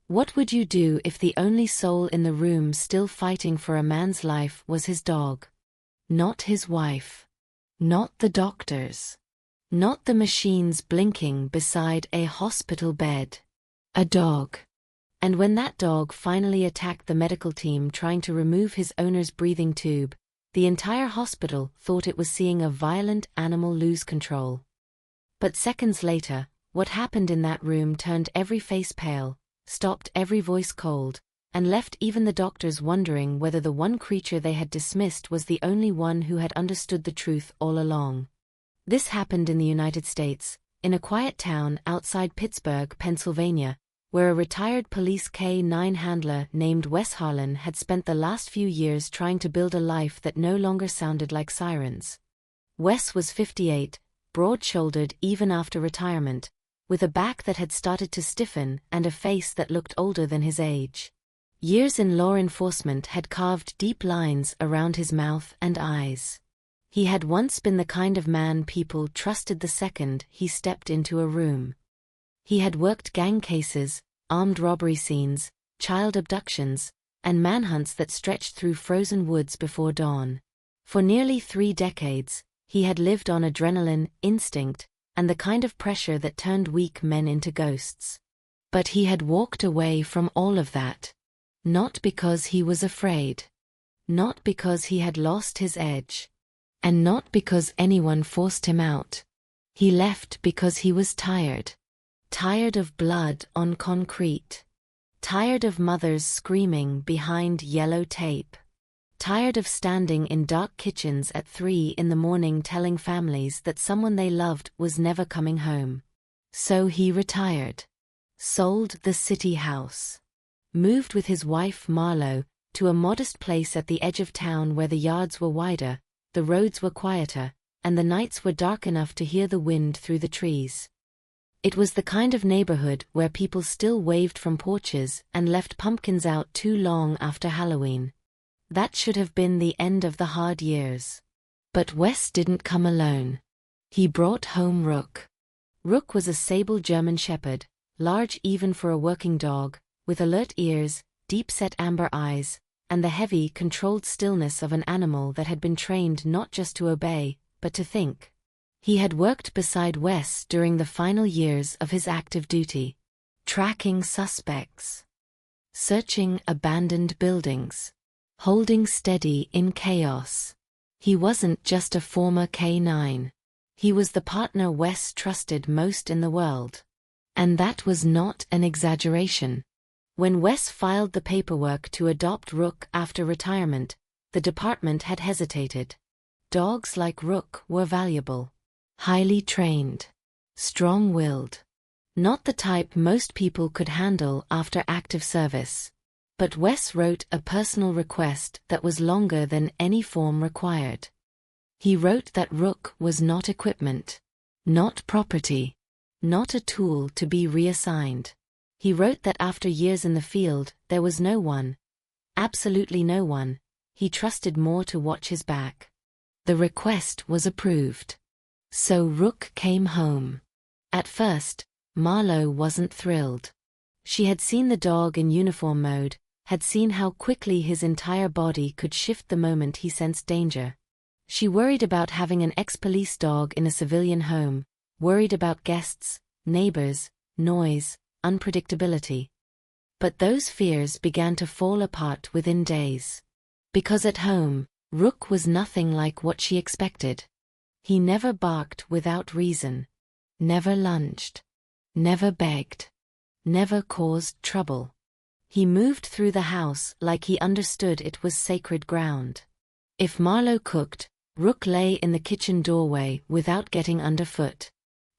What would you do if the only soul in the room still fighting for a man's life was his dog? Not his wife. Not the doctors. Not the machines blinking beside a hospital bed. A dog. And when that dog finally attacked the medical team trying to remove his owner's breathing tube, the entire hospital thought it was seeing a violent animal lose control. But seconds later, what happened in that room turned every face pale, stopped every voice cold, and left even the doctors wondering whether the one creature they had dismissed was the only one who had understood the truth all along. This happened in the United States, in a quiet town outside Pittsburgh, Pennsylvania, where a retired police K-9 handler named Wes Harlan had spent the last few years trying to build a life that no longer sounded like sirens. Wes was 58, broad-shouldered even after retirement, with a back that had started to stiffen and a face that looked older than his age. Years in law enforcement had carved deep lines around his mouth and eyes. He had once been the kind of man people trusted the second he stepped into a room. He had worked gang cases, armed robbery scenes, child abductions, and manhunts that stretched through frozen woods before dawn. For nearly 3 decades, he had lived on adrenaline, instinct, and the kind of pressure that turned weak men into ghosts. But he had walked away from all of that. Not because he was afraid. Not because he had lost his edge. And not because anyone forced him out. He left because he was tired. Tired of blood on concrete. Tired of mothers screaming behind yellow tape. Tired of standing in dark kitchens at 3 in the morning telling families that someone they loved was never coming home. So he retired. Sold the city house. Moved with his wife Marlo to a modest place at the edge of town where the yards were wider, the roads were quieter, and the nights were dark enough to hear the wind through the trees. It was the kind of neighborhood where people still waved from porches and left pumpkins out too long after Halloween. That should have been the end of the hard years. But Wes didn't come alone. He brought home Rook. Rook was a sable German shepherd, large even for a working dog, with alert ears, deep-set amber eyes, and the heavy, controlled stillness of an animal that had been trained not just to obey, but to think. He had worked beside Wes during the final years of his active duty, tracking suspects, searching abandoned buildings, holding steady in chaos. He wasn't just a former K-9. He was the partner Wes trusted most in the world. And that was not an exaggeration. When Wes filed the paperwork to adopt Rook after retirement, the department had hesitated. Dogs like Rook were valuable. Highly trained. Strong-willed. Not the type most people could handle after active service. But Wes wrote a personal request that was longer than any form required. He wrote that Rook was not equipment. Not property. Not a tool to be reassigned. He wrote that after years in the field, there was no one, absolutely no one, he trusted more to watch his back. The request was approved. So Rook came home. At first, Marlo wasn't thrilled. She had seen the dog in uniform mode, had seen how quickly his entire body could shift the moment he sensed danger. She worried about having an ex-police dog in a civilian home, worried about guests, neighbors, noise, unpredictability. But those fears began to fall apart within days. Because at home, Rook was nothing like what she expected. He never barked without reason. Never lunged. Never begged. Never caused trouble. He moved through the house like he understood it was sacred ground. If Marlo cooked, Rook lay in the kitchen doorway without getting underfoot.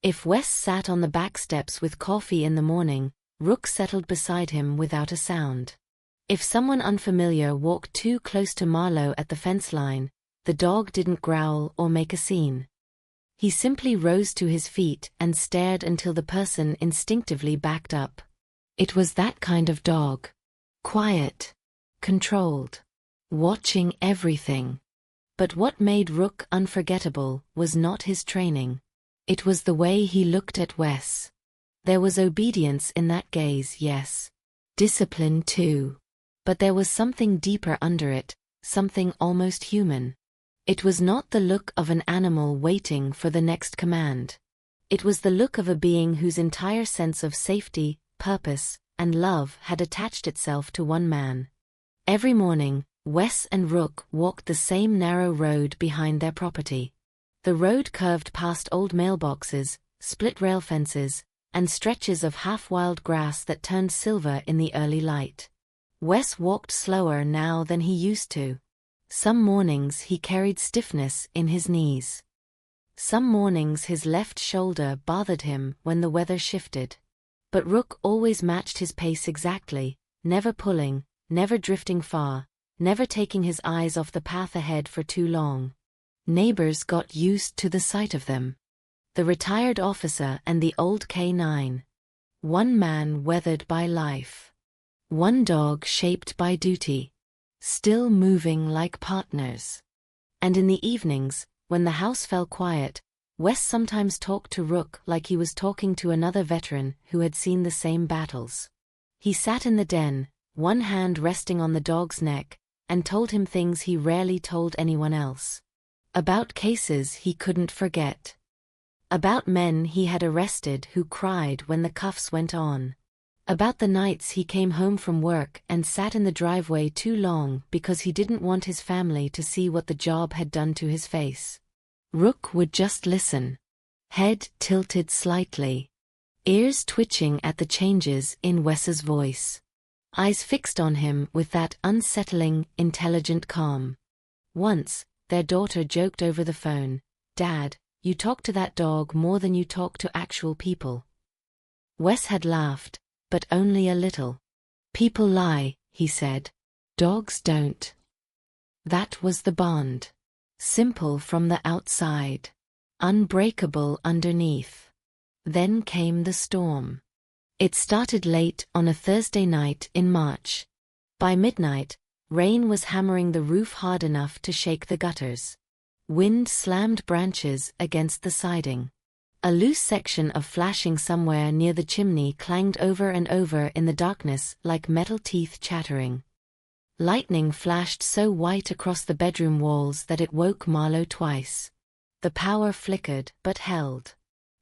If Wes sat on the back steps with coffee in the morning, Rook settled beside him without a sound. If someone unfamiliar walked too close to Marlo at the fence line, the dog didn't growl or make a scene. He simply rose to his feet and stared until the person instinctively backed up. It was that kind of dog. Quiet. Controlled. Watching everything. But what made Rook unforgettable was not his training. It was the way he looked at Wes. There was obedience in that gaze, yes. Discipline too. But there was something deeper under it, something almost human. It was not the look of an animal waiting for the next command. It was the look of a being whose entire sense of safety, purpose, and love had attached itself to one man. Every morning, Wes and Rook walked the same narrow road behind their property. The road curved past old mailboxes, split rail fences, and stretches of half-wild grass that turned silver in the early light. Wes walked slower now than he used to. Some mornings he carried stiffness in his knees. Some mornings his left shoulder bothered him when the weather shifted. But Rook always matched his pace exactly, never pulling, never drifting far, never taking his eyes off the path ahead for too long. Neighbors got used to the sight of them. The retired officer and the old K9. One man weathered by life. One dog shaped by duty. Still moving like partners. And in the evenings, when the house fell quiet, Wes sometimes talked to Rook like he was talking to another veteran who had seen the same battles. He sat in the den, one hand resting on the dog's neck, and told him things he rarely told anyone else. About cases he couldn't forget. About men he had arrested who cried when the cuffs went on. About the nights he came home from work and sat in the driveway too long because he didn't want his family to see what the job had done to his face. Rook would just listen. Head tilted slightly. Ears twitching at the changes in Wes's voice. Eyes fixed on him with that unsettling, intelligent calm. Once, their daughter joked over the phone, "Dad, you talk to that dog more than you talk to actual people." Wes had laughed, but only a little. "People lie," he said. "Dogs don't." That was the bond. Simple from the outside. Unbreakable underneath. Then came the storm. It started late on a Thursday night in March. By midnight, rain was hammering the roof hard enough to shake the gutters. Wind slammed branches against the siding. A loose section of flashing somewhere near the chimney clanged over and over in the darkness like metal teeth chattering. Lightning flashed so white across the bedroom walls that it woke Marlowe twice. The power flickered but held.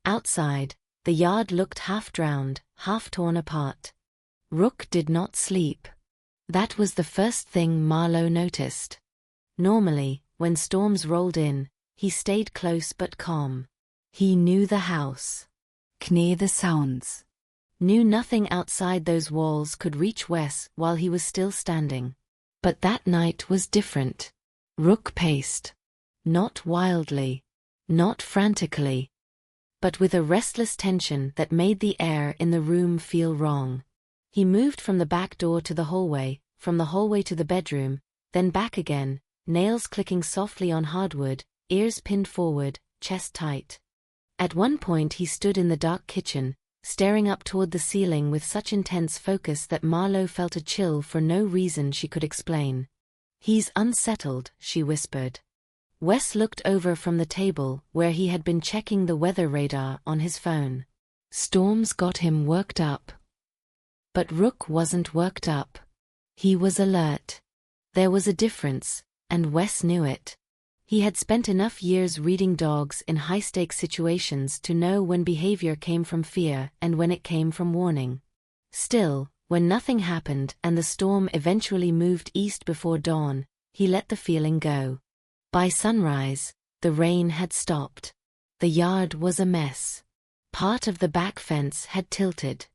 Outside, the yard looked half drowned, half torn apart. Rook did not sleep. That was the first thing Marlowe noticed. Normally, when storms rolled in, he stayed close but calm. He knew the house. Knew the sounds. Knew nothing outside those walls could reach Wes while he was still standing. But that night was different. Rook paced. Not wildly. Not frantically. But with a restless tension that made the air in the room feel wrong. He moved from the back door to the hallway, from the hallway to the bedroom, then back again, nails clicking softly on hardwood, ears pinned forward, chest tight. At one point he stood in the dark kitchen, staring up toward the ceiling with such intense focus that Marlowe felt a chill for no reason she could explain. "He's unsettled," she whispered. Wes looked over from the table where he had been checking the weather radar on his phone. Storms got him worked up. But Rook wasn't worked up. He was alert. There was a difference, and Wes knew it. He had spent enough years reading dogs in high-stakes situations to know when behavior came from fear and when it came from warning. Still, when nothing happened and the storm eventually moved east before dawn, he let the feeling go. By sunrise, the rain had stopped. The yard was a mess. Part of the back fence had tilted.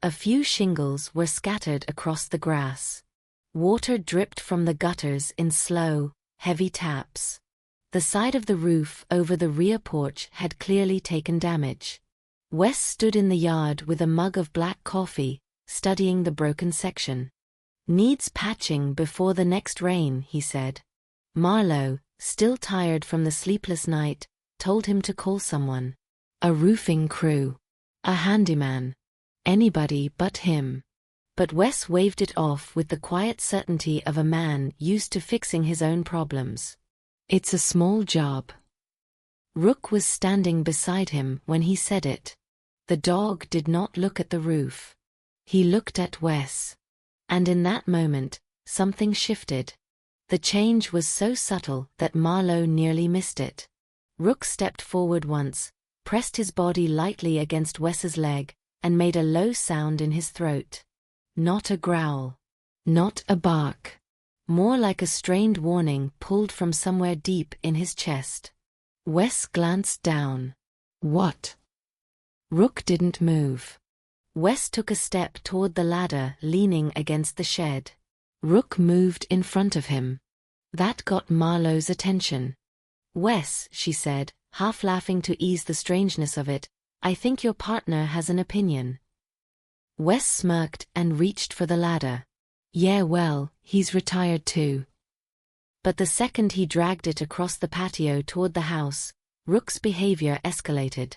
A few shingles were scattered across the grass. Water dripped from the gutters in slow, heavy taps. The side of the roof over the rear porch had clearly taken damage. Wes stood in the yard with a mug of black coffee, studying the broken section. "Needs patching before the next rain," he said. Marlowe, still tired from the sleepless night, told him to call someone. A roofing crew. A handyman. Anybody but him. But Wes waved it off with the quiet certainty of a man used to fixing his own problems. "It's a small job." Rook was standing beside him when he said it. The dog did not look at the roof. He looked at Wes. And in that moment, something shifted. The change was so subtle that Marlowe nearly missed it. Rook stepped forward once, pressed his body lightly against Wes's leg, and made a low sound in his throat. Not a growl. Not a bark. More like a strained warning pulled from somewhere deep in his chest. Wes glanced down. What? Rook didn't move. Wes took a step toward the ladder, leaning against the shed. Rook moved in front of him. That got Marlowe's attention. Wes, she said, half laughing to ease the strangeness of it, I think your partner has an opinion. Wes smirked and reached for the ladder. Yeah, well, he's retired too. But the second he dragged it across the patio toward the house, Rook's behavior escalated.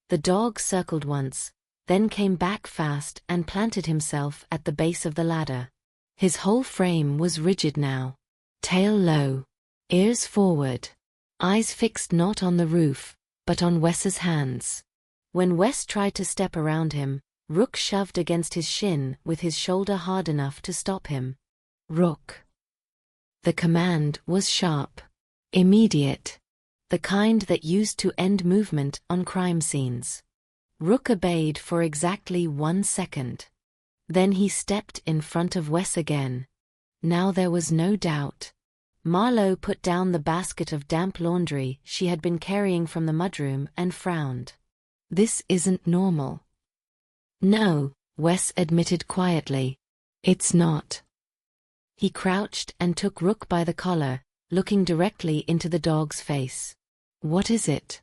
The dog circled once, then came back fast and planted himself at the base of the ladder. His whole frame was rigid now. Tail low. Ears forward. Eyes fixed not on the roof, but on Wes's hands. When Wes tried to step around him, Rook shoved against his shin with his shoulder hard enough to stop him. Rook. The command was sharp. Immediate. The kind that used to end movement on crime scenes. Rook obeyed for exactly 1 second. Then he stepped in front of Wes again. Now there was no doubt. Marlowe put down the basket of damp laundry she had been carrying from the mudroom and frowned. This isn't normal. No, Wes admitted quietly. It's not. He crouched and took Rook by the collar, looking directly into the dog's face. What is it?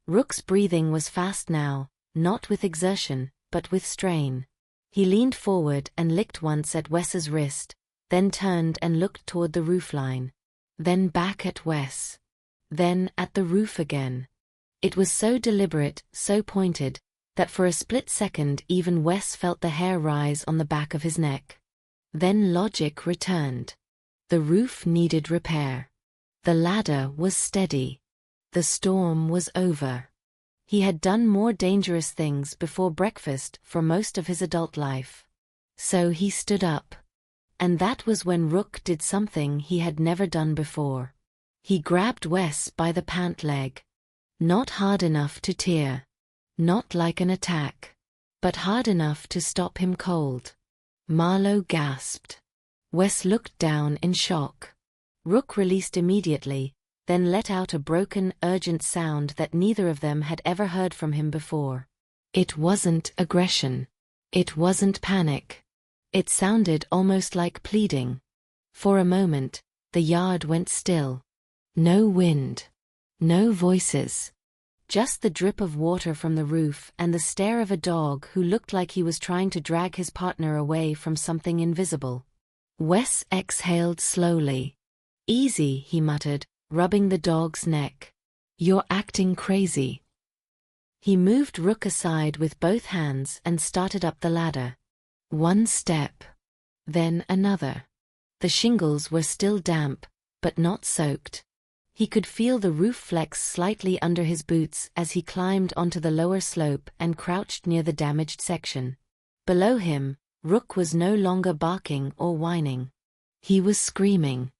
Rook's breathing was fast now, not with exertion, but with strain. He leaned forward and licked once at Wes's wrist, then turned and looked toward the roofline. Then back at Wes. Then at the roof again. It was so deliberate, so pointed, that for a split second even Wes felt the hair rise on the back of his neck. Then logic returned. The roof needed repair. The ladder was steady. The storm was over. He had done more dangerous things before breakfast for most of his adult life. So he stood up. And that was when Rook did something he had never done before. He grabbed Wes by the pant leg. Not hard enough to tear. Not like an attack. But hard enough to stop him cold. Marlowe gasped. Wes looked down in shock. Rook released immediately, then let out a broken, urgent sound that neither of them had ever heard from him before. It wasn't aggression. It wasn't panic. It sounded almost like pleading. For a moment, the yard went still. No wind. No voices. Just the drip of water from the roof and the stare of a dog who looked like he was trying to drag his partner away from something invisible. Wes exhaled slowly. Easy, he muttered, rubbing the dog's neck. You're acting crazy. He moved Rook aside with both hands and started up the ladder. 1 step. Then another. The shingles were still damp, but not soaked. He could feel the roof flex slightly under his boots as he climbed onto the lower slope and crouched near the damaged section. Below him, Rook was no longer barking or whining. He was screaming.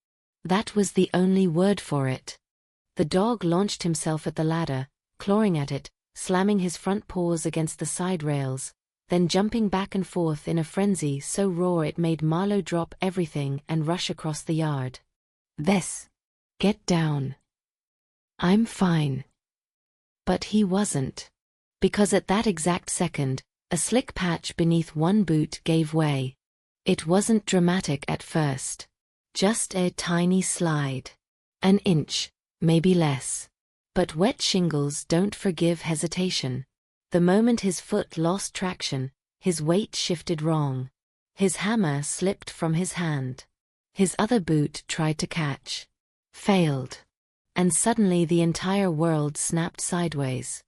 That was the only word for it. The dog launched himself at the ladder, clawing at it, slamming his front paws against the side rails, then jumping back and forth in a frenzy so raw it made Marlowe drop everything and rush across the yard. Wes. Get down. I'm fine. But he wasn't. Because at that exact second, a slick patch beneath one boot gave way. It wasn't dramatic at first. Just a tiny slide. An inch, maybe less. But wet shingles don't forgive hesitation. The moment his foot lost traction, his weight shifted wrong. His hammer slipped from his hand. His other boot tried to catch. Failed. And suddenly the entire world snapped sideways.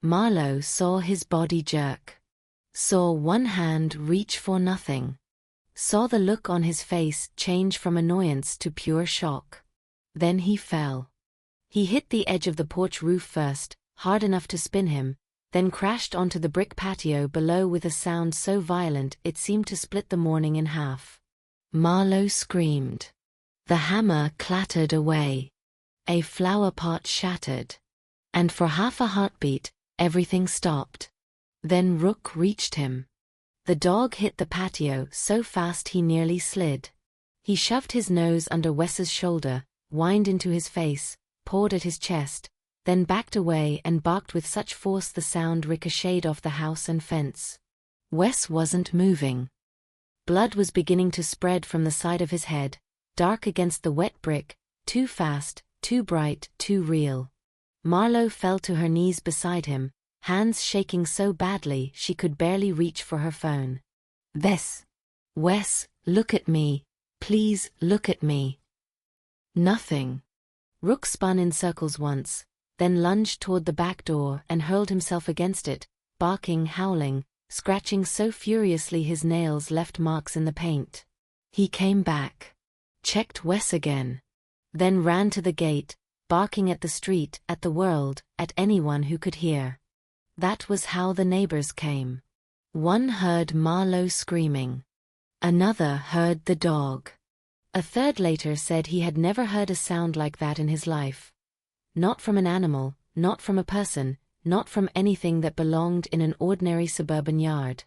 Marlowe saw his body jerk. Saw one hand reach for nothing. Saw the look on his face change from annoyance to pure shock. Then he fell. He hit the edge of the porch roof first, hard enough to spin him, then crashed onto the brick patio below with a sound so violent it seemed to split the morning in half. Marlowe screamed. The hammer clattered away. A flower pot shattered. And for half a heartbeat, everything stopped. Then Rook reached him. The dog hit the patio so fast he nearly slid. He shoved his nose under Wes's shoulder, whined into his face, pawed at his chest, then backed away and barked with such force the sound ricocheted off the house and fence. Wes wasn't moving. Blood was beginning to spread from the side of his head, dark against the wet brick, too fast, too bright, too real. Marlowe fell to her knees beside him, hands shaking so badly she could barely reach for her phone. Wes, look at me. Please, look at me. Nothing. Rook spun in circles once, then lunged toward the back door and hurled himself against it, barking, howling, scratching so furiously his nails left marks in the paint. He came back. Checked Wes again. Then ran to the gate, barking at the street, at the world, at anyone who could hear. That was how the neighbors came. One heard Marlowe screaming. Another heard the dog. A third later said he had never heard a sound like that in his life. Not from an animal, not from a person, not from anything that belonged in an ordinary suburban yard.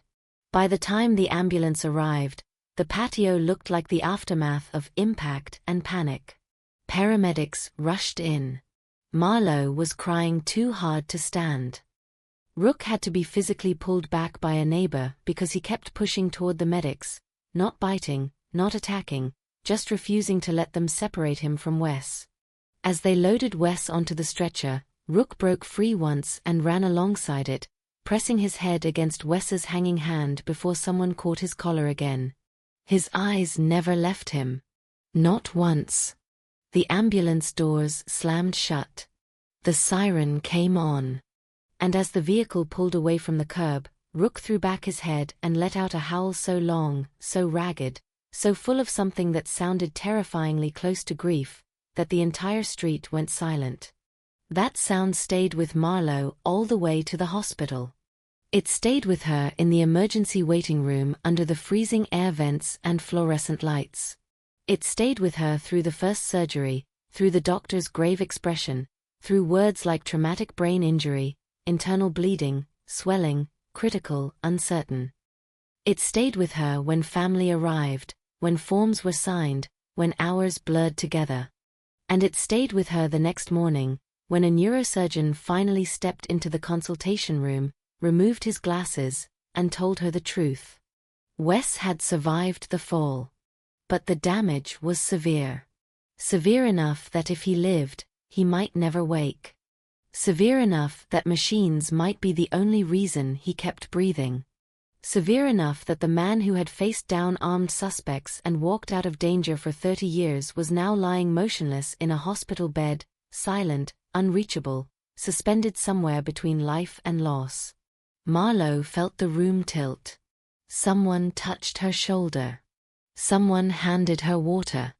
By the time the ambulance arrived, the patio looked like the aftermath of impact and panic. Paramedics rushed in. Marlowe was crying too hard to stand. Rook had to be physically pulled back by a neighbor because he kept pushing toward the medics, not biting, not attacking, just refusing to let them separate him from Wes. As they loaded Wes onto the stretcher, Rook broke free once and ran alongside it, pressing his head against Wes's hanging hand before someone caught his collar again. His eyes never left him. Not once. The ambulance doors slammed shut. The siren came on. And as the vehicle pulled away from the curb, Rook threw back his head and let out a howl so long, so ragged, so full of something that sounded terrifyingly close to grief, that the entire street went silent. That sound stayed with Marlowe all the way to the hospital. It stayed with her in the emergency waiting room under the freezing air vents and fluorescent lights. It stayed with her through the first surgery, through the doctor's grave expression, through words like traumatic brain injury, internal bleeding, swelling, critical, uncertain. It stayed with her when family arrived, when forms were signed, when hours blurred together. And it stayed with her the next morning, when a neurosurgeon finally stepped into the consultation room, removed his glasses, and told her the truth. Wes had survived the fall. But the damage was severe. Severe enough that if he lived, he might never wake. Severe enough that machines might be the only reason he kept breathing. Severe enough that the man who had faced down armed suspects and walked out of danger for 30 years was now lying motionless in a hospital bed, silent, unreachable, suspended somewhere between life and loss. Marlowe felt the room tilt. Someone touched her shoulder. Someone handed her water.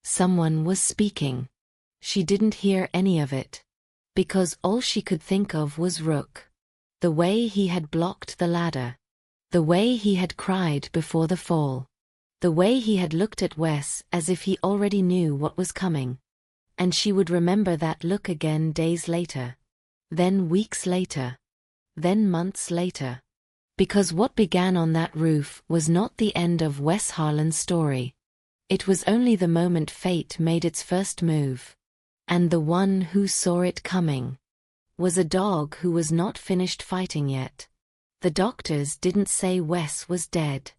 Someone was speaking. She didn't hear any of it. Because all she could think of was Rook. The way he had blocked the ladder. The way he had cried before the fall. The way he had looked at Wes as if he already knew what was coming. And she would remember that look again days later. Then weeks later. Then months later. Because what began on that roof was not the end of Wes Harlan's story. It was only the moment fate made its first move. And the one who saw it coming was a dog who was not finished fighting yet. The doctors didn't say Wes was dead.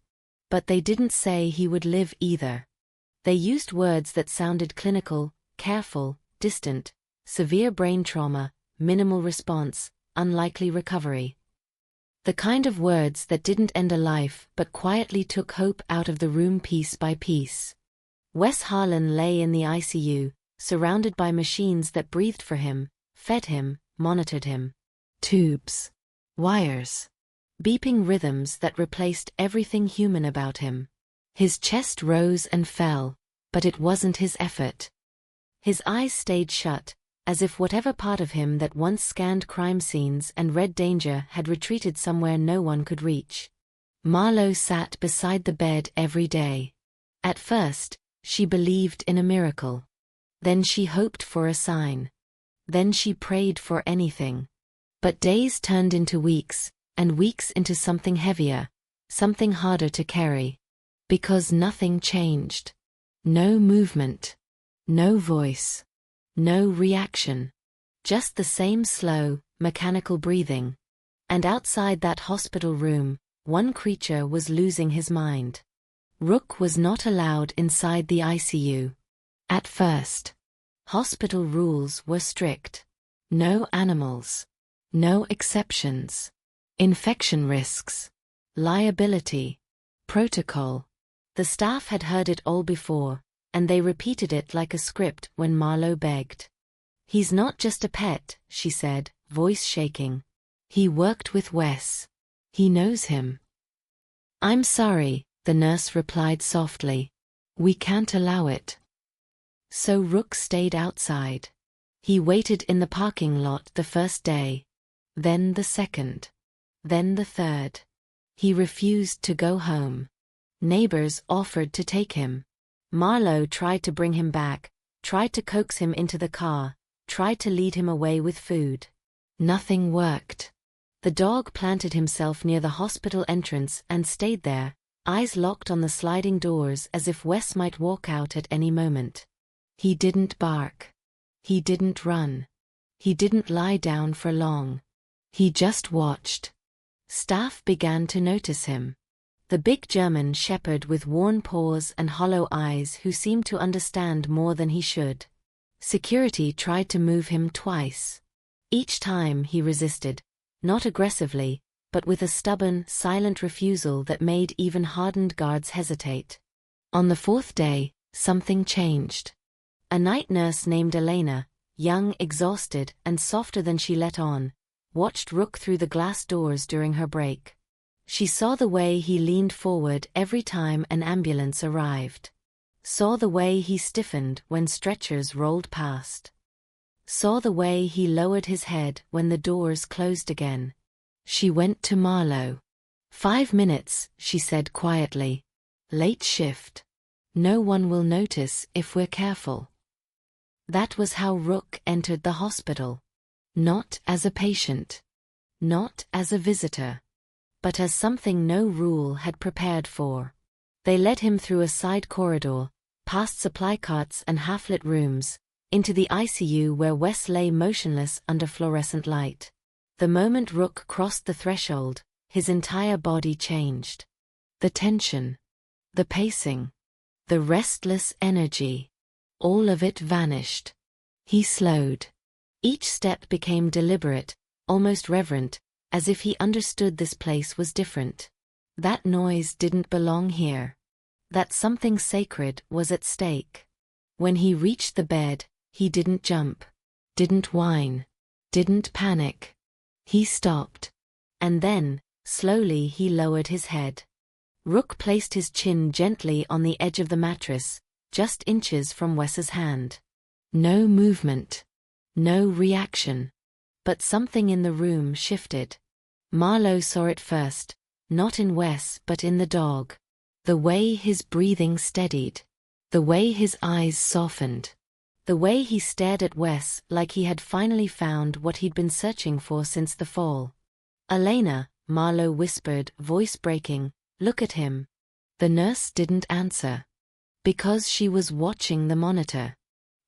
But they didn't say he would live either. They used words that sounded clinical, careful, distant, severe brain trauma, minimal response, unlikely recovery. The kind of words that didn't end a life but quietly took hope out of the room piece by piece. Wes Harlan lay in the ICU, surrounded by machines that breathed for him, fed him, monitored him. Tubes. Wires. Beeping rhythms that replaced everything human about him. His chest rose and fell, but it wasn't his effort. His eyes stayed shut, as if whatever part of him that once scanned crime scenes and read danger had retreated somewhere no one could reach. Marlowe sat beside the bed every day. At first, she believed in a miracle. Then she hoped for a sign. Then she prayed for anything. But days turned into weeks, and weeks into something heavier, something harder to carry. Because nothing changed. No movement. No voice. No reaction. Just the same slow, mechanical breathing. And outside that hospital room, one creature was losing his mind. Rook was not allowed inside the ICU. At first. Hospital rules were strict. No animals. No exceptions. Infection risks. Liability. Protocol. The staff had heard it all before, and they repeated it like a script when Marlowe begged. "He's not just a pet," she said, voice shaking. "He worked with Wes. He knows him." "I'm sorry," the nurse replied softly. "We can't allow it." So Rook stayed outside. He waited in the parking lot the first day. Then the second. Then the third. He refused to go home. Neighbors offered to take him. Marlowe tried to bring him back, tried to coax him into the car, tried to lead him away with food. Nothing worked. The dog planted himself near the hospital entrance and stayed there, eyes locked on the sliding doors as if Wes might walk out at any moment. He didn't bark. He didn't run. He didn't lie down for long. He just watched. Staff began to notice him. The big German shepherd with worn paws and hollow eyes who seemed to understand more than he should. Security tried to move him twice. Each time he resisted, not aggressively, but with a stubborn, silent refusal that made even hardened guards hesitate. On the fourth day, something changed. A night nurse named Elena, young, exhausted, and softer than she let on, watched Rook through the glass doors during her break. She saw the way he leaned forward every time an ambulance arrived. Saw the way he stiffened when stretchers rolled past. Saw the way he lowered his head when the doors closed again. She went to Marlowe. 5 minutes, she said quietly. Late shift. No one will notice if we're careful. That was how Rook entered the hospital. Not as a patient. Not as a visitor. But as something no rule had prepared for. They led him through a side corridor, past supply carts and half-lit rooms, into the ICU where Wes lay motionless under fluorescent light. The moment Rook crossed the threshold, his entire body changed. The tension. The pacing. The restless energy. All of it vanished. He slowed. Each step became deliberate, almost reverent, as if he understood this place was different. That noise didn't belong here. That something sacred was at stake. When he reached the bed, he didn't jump. Didn't whine. Didn't panic. He stopped. And then, slowly he lowered his head. Rook placed his chin gently on the edge of the mattress, just inches from Wes's hand. No movement. No reaction. But something in the room shifted. Marlowe saw it first, not in Wes but in the dog. The way his breathing steadied. The way his eyes softened. The way he stared at Wes like he had finally found what he'd been searching for since the fall. "Elena," Marlowe whispered, voice breaking, "look at him." The nurse didn't answer. Because she was watching the monitor.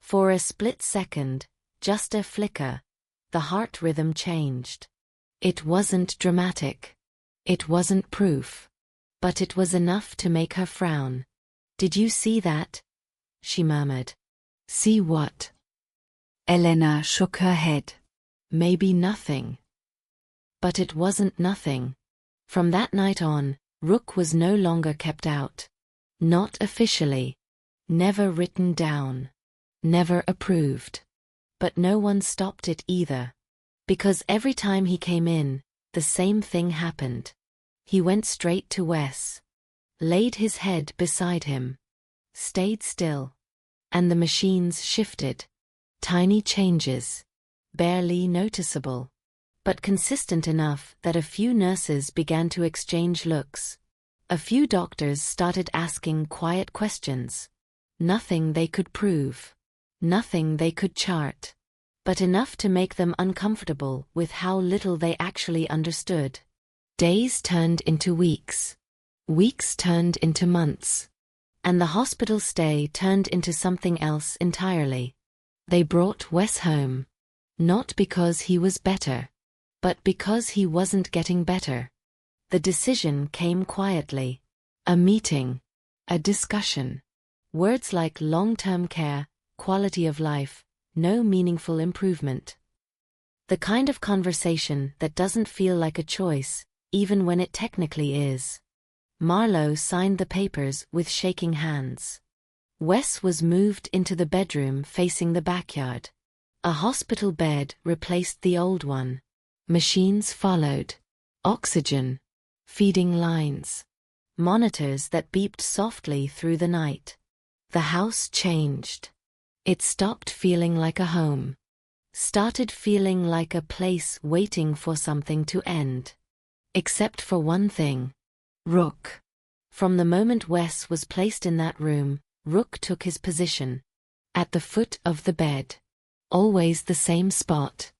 For a split second, just a flicker, the heart rhythm changed. It wasn't dramatic. It wasn't proof. But it was enough to make her frown. "Did you see that?" she murmured. "See what?" Elena shook her head. "Maybe nothing." But it wasn't nothing. From that night on, Rook was no longer kept out. Not officially. Never written down. Never approved. But no one stopped it either. Because every time he came in, the same thing happened. He went straight to Wes. Laid his head beside him. Stayed still. And the machines shifted. Tiny changes. Barely noticeable. But consistent enough that a few nurses began to exchange looks. A few doctors started asking quiet questions. Nothing they could prove. Nothing they could chart. But enough to make them uncomfortable with how little they actually understood. Days turned into weeks. Weeks turned into months. And the hospital stay turned into something else entirely. They brought Wes home. Not because he was better, but because he wasn't getting better. The decision came quietly. A meeting. A discussion. Words like long-term care, quality of life, no meaningful improvement. The kind of conversation that doesn't feel like a choice, even when it technically is. Marlowe signed the papers with shaking hands. Wes was moved into the bedroom facing the backyard. A hospital bed replaced the old one. Machines followed. Oxygen. Feeding lines. Monitors that beeped softly through the night. The house changed. It stopped feeling like a home. Started feeling like a place waiting for something to end. Except for one thing. Rook. From the moment Wes was placed in that room, Rook took his position. At the foot of the bed. Always the same spot.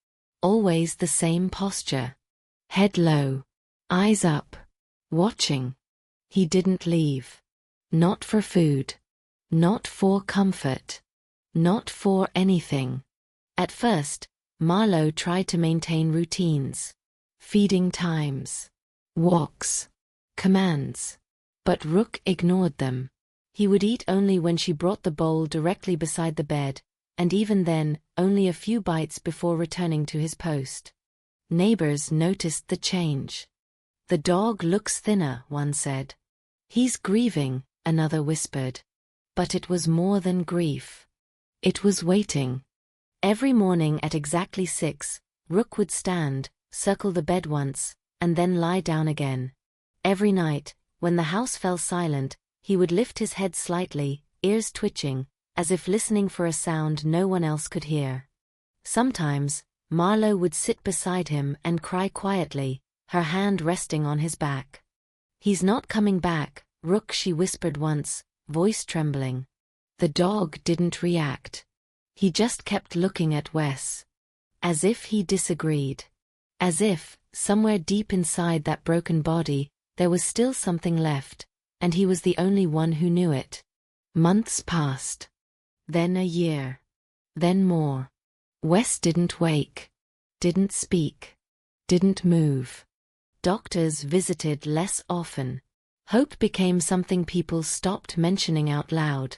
Always the same posture. Head low. Eyes up. Watching. He didn't leave. Not for food. Not for comfort. Not for anything. At first, Marlowe tried to maintain routines. Feeding times. Walks. Commands. But Rook ignored them. He would eat only when she brought the bowl directly beside the bed, and even then, only a few bites before returning to his post. Neighbors noticed the change. The dog looks thinner, one said. He's grieving, another whispered. But it was more than grief. It was waiting. Every morning at exactly 6, Rook would stand, circle the bed once, and then lie down again. Every night, when the house fell silent, he would lift his head slightly, ears twitching, as if listening for a sound no one else could hear. Sometimes, Marlowe would sit beside him and cry quietly, her hand resting on his back. "He's not coming back, Rook," she whispered once, voice trembling. The dog didn't react. He just kept looking at Wes. As if he disagreed. As if, somewhere deep inside that broken body, there was still something left, and he was the only one who knew it. Months passed. Then a year. Then more. Wes didn't wake. Didn't speak. Didn't move. Doctors visited less often. Hope became something people stopped mentioning out loud.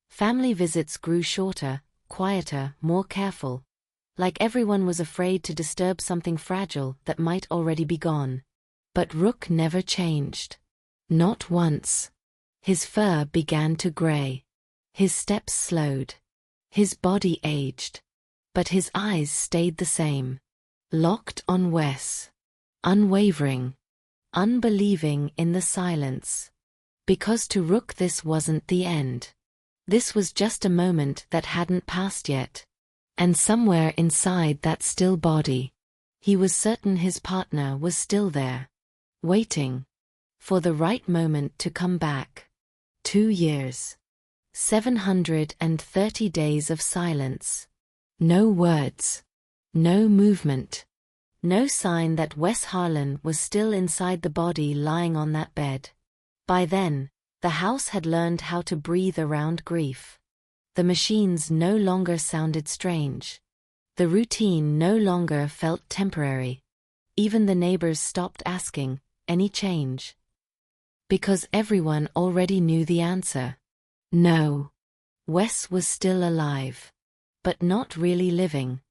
Family visits grew shorter, quieter, more careful. Like everyone was afraid to disturb something fragile that might already be gone. But Rook never changed. Not once. His fur began to gray. His steps slowed. His body aged. But his eyes stayed the same. Locked on Wes. Unwavering. Unbelieving in the silence. Because to Rook this wasn't the end. This was just a moment that hadn't passed yet. And somewhere inside that still body, he was certain his partner was still there. Waiting. For the right moment to come back. 2 years. 730 days of silence. No words. No movement. No sign that Wes Harlan was still inside the body lying on that bed. By then, the house had learned how to breathe around grief. The machines no longer sounded strange. The routine no longer felt temporary. Even the neighbors stopped asking, "Any change?" Because everyone already knew the answer. No. Wes was still alive. But not really living.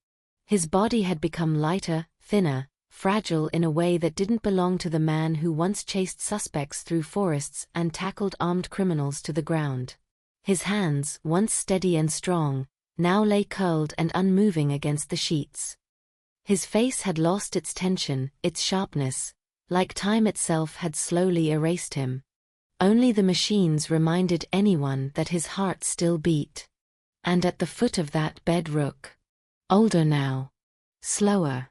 His body had become lighter, thinner, fragile in a way that didn't belong to the man who once chased suspects through forests and tackled armed criminals to the ground. His hands, once steady and strong, now lay curled and unmoving against the sheets. His face had lost its tension, its sharpness, like time itself had slowly erased him. Only the machines reminded anyone that his heart still beat. And at the foot of that bed Rook, Older now. Slower.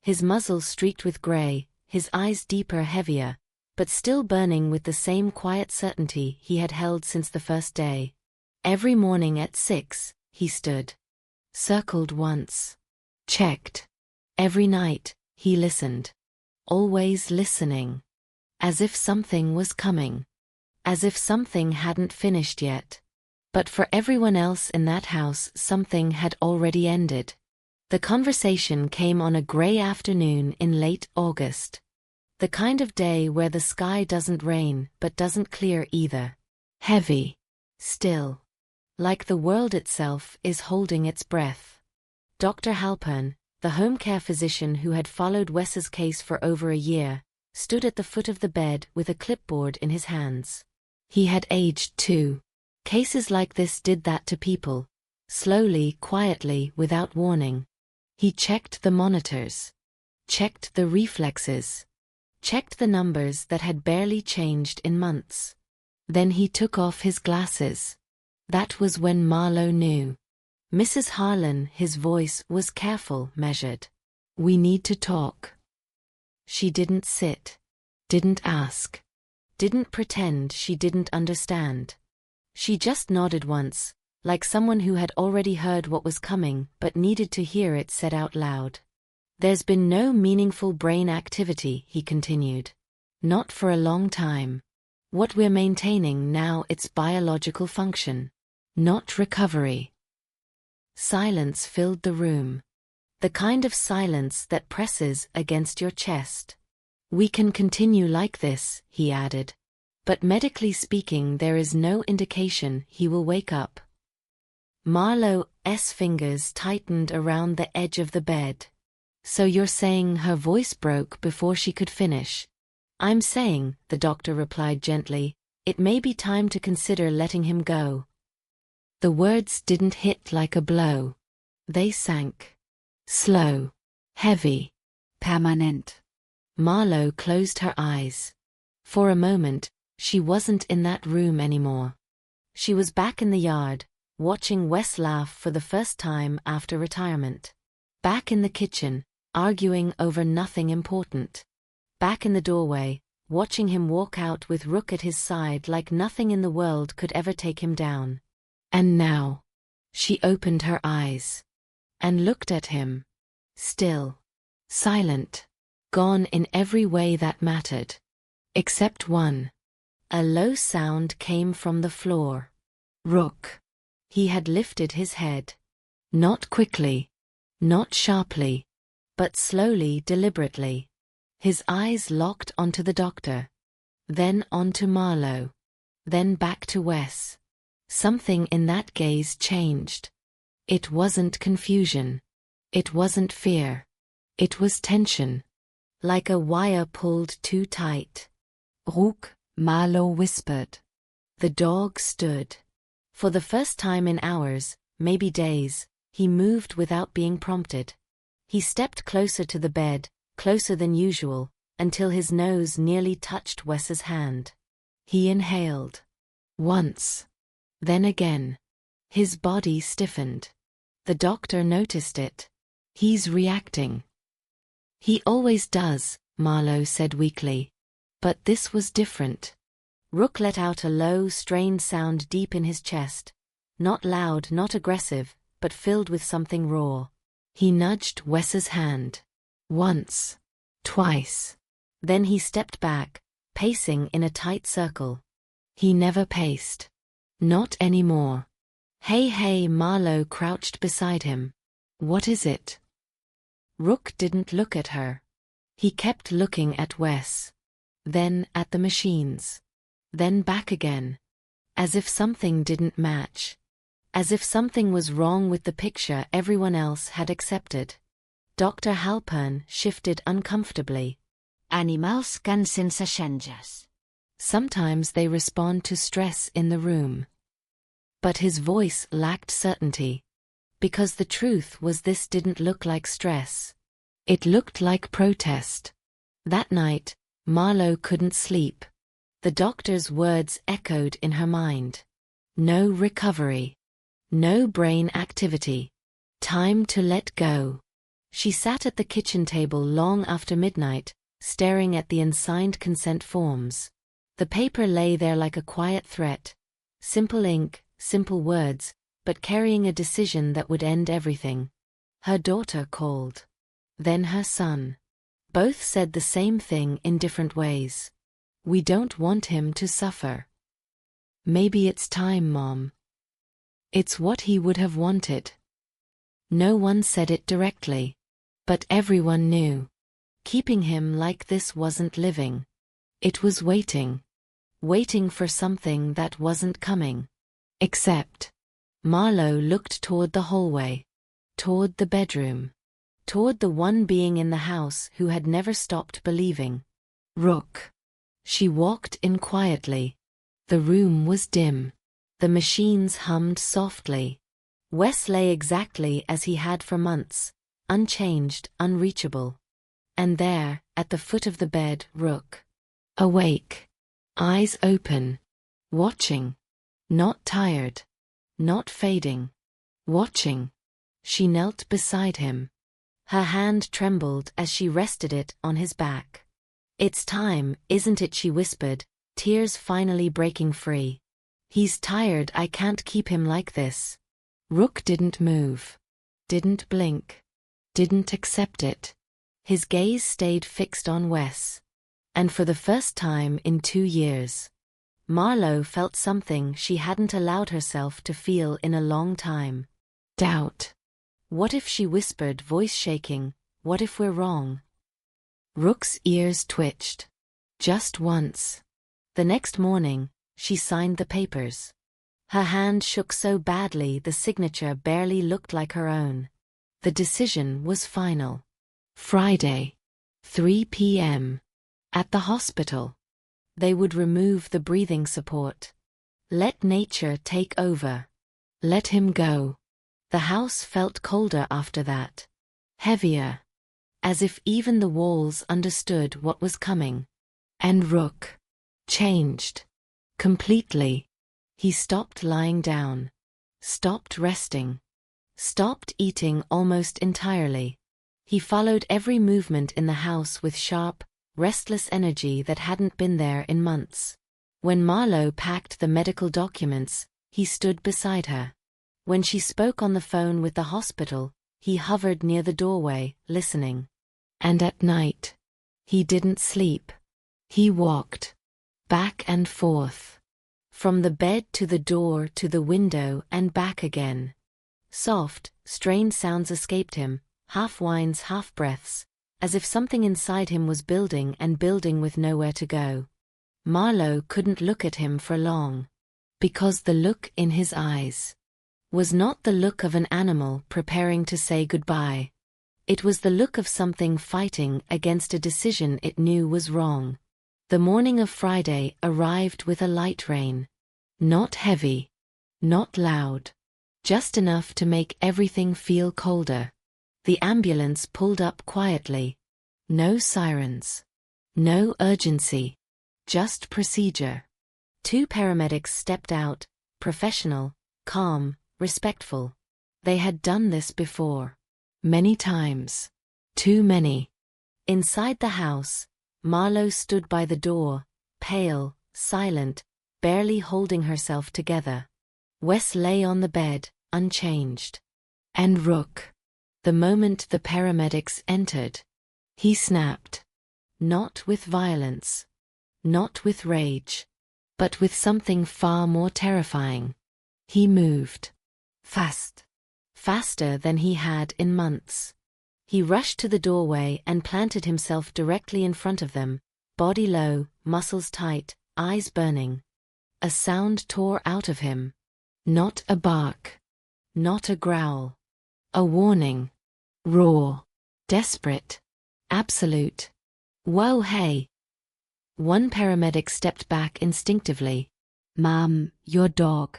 His muzzle streaked with grey, his eyes deeper, heavier, but still burning with the same quiet certainty he had held since the first day. Every morning at 6, he stood. Circled once. Checked. Every night, he listened. Always listening. As if something was coming. As if something hadn't finished yet. But for everyone else in that house, something had already ended. The conversation came on a grey afternoon in late August. The kind of day where the sky doesn't rain but doesn't clear either. Heavy. Still. Like the world itself is holding its breath. Dr. Halpern, the home care physician who had followed Wes's case for over a year, stood at the foot of the bed with a clipboard in his hands. He had aged too. Cases like this did that to people. Slowly, quietly, without warning. He checked the monitors. Checked the reflexes. Checked the numbers that had barely changed in months. Then he took off his glasses. That was when Marlowe knew. Mrs. Harlan, his voice was careful, measured. We need to talk. She didn't sit. Didn't ask. Didn't pretend she didn't understand. She just nodded once, like someone who had already heard what was coming but needed to hear it said out loud. There's been no meaningful brain activity, he continued. Not for a long time. What we're maintaining now, it's biological function. Not recovery. Silence filled the room. The kind of silence that presses against your chest. We can continue like this, he added. But medically speaking, there is no indication he will wake up. Marlowe's fingers tightened around the edge of the bed. So you're saying her voice broke before she could finish? I'm saying, the doctor replied gently, it may be time to consider letting him go. The words didn't hit like a blow. They sank. Slow. Heavy. Permanent. Marlowe closed her eyes. For a moment, she wasn't in that room anymore. She was back in the yard, watching Wes laugh for the first time after retirement. Back in the kitchen, arguing over nothing important. Back in the doorway, watching him walk out with Rook at his side like nothing in the world could ever take him down. And now, she opened her eyes. And looked at him. Still. Silent. Gone in every way that mattered. Except one. A low sound came from the floor. Rook. He had lifted his head. Not quickly. Not sharply. But slowly, deliberately. His eyes locked onto the doctor. Then onto Marlowe. Then back to Wes. Something in that gaze changed. It wasn't confusion. It wasn't fear. It was tension. Like a wire pulled too tight. Rook, Marlowe whispered. The dog stood. For the first time in hours, maybe days, he moved without being prompted. He stepped closer to the bed, closer than usual, until his nose nearly touched Wes's hand. He inhaled. Once. Then again. His body stiffened. The doctor noticed it. He's reacting. He always does, Marlowe said weakly. But this was different. Rook let out a low, strained sound deep in his chest. Not loud, not aggressive, but filled with something raw. He nudged Wes's hand. Once. Twice. Then he stepped back, pacing in a tight circle. He never paced. Not anymore. Hey, Marlowe crouched beside him. What is it? Rook didn't look at her. He kept looking at Wes. Then at the machines. Then back again. As if something didn't match. As if something was wrong with the picture everyone else had accepted. Dr. Halpern shifted uncomfortably. Animals can sense changes. Sometimes they respond to stress in the room. But his voice lacked certainty. Because the truth was, this didn't look like stress. It looked like protest. That night, Marlowe couldn't sleep. The doctor's words echoed in her mind. No recovery. No brain activity. Time to let go. She sat at the kitchen table long after midnight, staring at the unsigned consent forms. The paper lay there like a quiet threat. Simple ink, simple words, but carrying a decision that would end everything. Her daughter called. Then her son. Both said the same thing in different ways. We don't want him to suffer. Maybe it's time, Mom. It's what he would have wanted. No one said it directly. But everyone knew. Keeping him like this wasn't living. It was waiting. Waiting for something that wasn't coming. Except. Marlowe looked toward the hallway. Toward the bedroom. Toward the one being in the house who had never stopped believing. Rook. She walked in quietly. The room was dim. The machines hummed softly. Wes lay exactly as he had for months, unchanged, unreachable. And there, at the foot of the bed, Rook. Awake. Eyes open. Watching. Not tired. Not fading. Watching. She knelt beside him. Her hand trembled as she rested it on his back. It's time, isn't it, she whispered, tears finally breaking free. He's tired, I can't keep him like this. Rook didn't move. Didn't blink. Didn't accept it. His gaze stayed fixed on Wes. And for the first time in 2 years, Marlowe felt something she hadn't allowed herself to feel in a long time. Doubt. What if, she whispered, voice shaking, what if we're wrong? Rook's ears twitched. Just once. The next morning, she signed the papers. Her hand shook so badly the signature barely looked like her own. The decision was final. Friday. 3 p.m. At the hospital. They would remove the breathing support. Let nature take over. Let him go. The house felt colder after that. Heavier. As if even the walls understood what was coming. And Rook. Changed. Completely. He stopped lying down. Stopped resting. Stopped eating almost entirely. He followed every movement in the house with sharp, restless energy that hadn't been there in months. When Marlowe packed the medical documents, he stood beside her. When she spoke on the phone with the hospital, he hovered near the doorway, listening. And at night, he didn't sleep. He walked. Back and forth. From the bed to the door to the window and back again. Soft, strained sounds escaped him, half whines, half breaths, as if something inside him was building and building with nowhere to go. Marlowe couldn't look at him for long. Because the look in his eyes was not the look of an animal preparing to say goodbye. It was the look of something fighting against a decision it knew was wrong. The morning of Friday arrived with a light rain. Not heavy. Not loud. Just enough to make everything feel colder. The ambulance pulled up quietly. No sirens. No urgency. Just procedure. 2 paramedics stepped out, professional, calm, respectful. They had done this before. Many times. Too many. Inside the house, Marlowe stood by the door, pale, silent, barely holding herself together. Wes lay on the bed, unchanged. And Rook. The moment the paramedics entered, he snapped. Not with violence. Not with rage. But with something far more terrifying. He moved. Fast. Faster than he had in months. He rushed to the doorway and planted himself directly in front of them, body low, muscles tight, eyes burning. A sound tore out of him. Not a bark. Not a growl. A warning. Raw. Desperate. Absolute. Whoa, hey. One paramedic stepped back instinctively. Ma'am, your dog.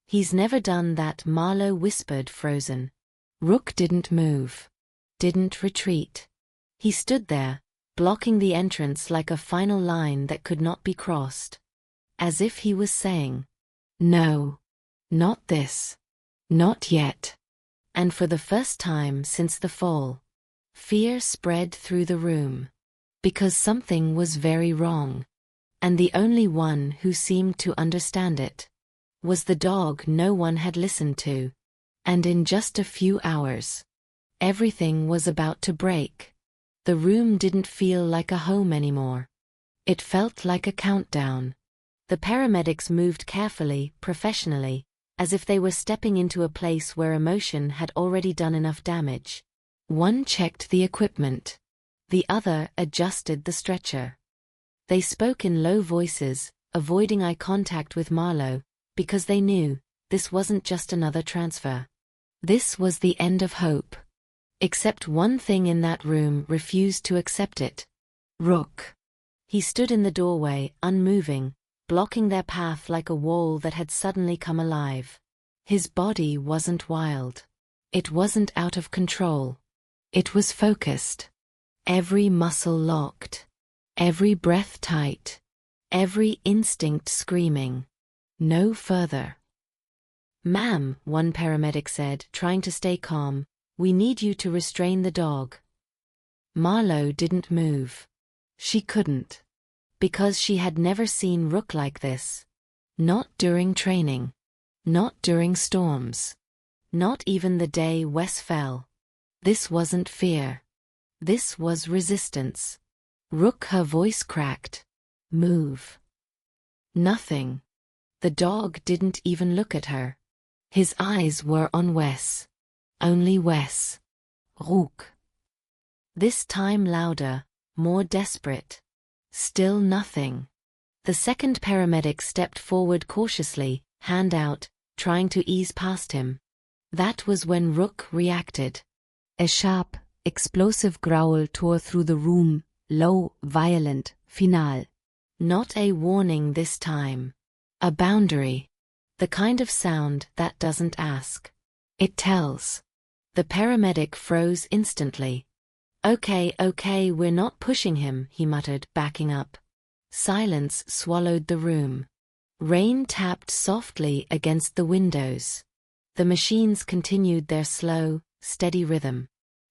He's never done that, Marlowe whispered, frozen. Rook didn't move. Didn't retreat. He stood there, blocking the entrance like a final line that could not be crossed. As if he was saying, no. Not this. Not yet. And for the first time since the fall, fear spread through the room. Because something was very wrong. And the only one who seemed to understand it was the dog no one had listened to. And in just a few hours, everything was about to break. The room didn't feel like a home anymore. It felt like a countdown. The paramedics moved carefully, professionally, as if they were stepping into a place where emotion had already done enough damage. One checked the equipment. The other adjusted the stretcher. They spoke in low voices, avoiding eye contact with Marlowe, because they knew this wasn't just another transfer. This was the end of hope. Except one thing in that room refused to accept it. Rook. He stood in the doorway, unmoving, blocking their path like a wall that had suddenly come alive. His body wasn't wild. It wasn't out of control. It was focused. Every muscle locked. Every breath tight. Every instinct screaming. No further. "Ma'am," one paramedic said, trying to stay calm, "we need you to restrain the dog." Marlowe didn't move. She couldn't. Because she had never seen Rook like this. Not during training. Not during storms. Not even the day Wes fell. This wasn't fear. This was resistance. "Rook," her voice cracked. "Move." Nothing. The dog didn't even look at her. His eyes were on Wes. Only Wes. "Rook." This time louder, more desperate. Still nothing. The second paramedic stepped forward cautiously, hand out, trying to ease past him. That was when Rook reacted. A sharp, explosive growl tore through the room, low, violent, final. Not a warning this time. A boundary. The kind of sound that doesn't ask. It tells. The paramedic froze instantly. Okay, we're not pushing him," he muttered, backing up. Silence swallowed the room. Rain tapped softly against the windows. The machines continued their slow, steady rhythm.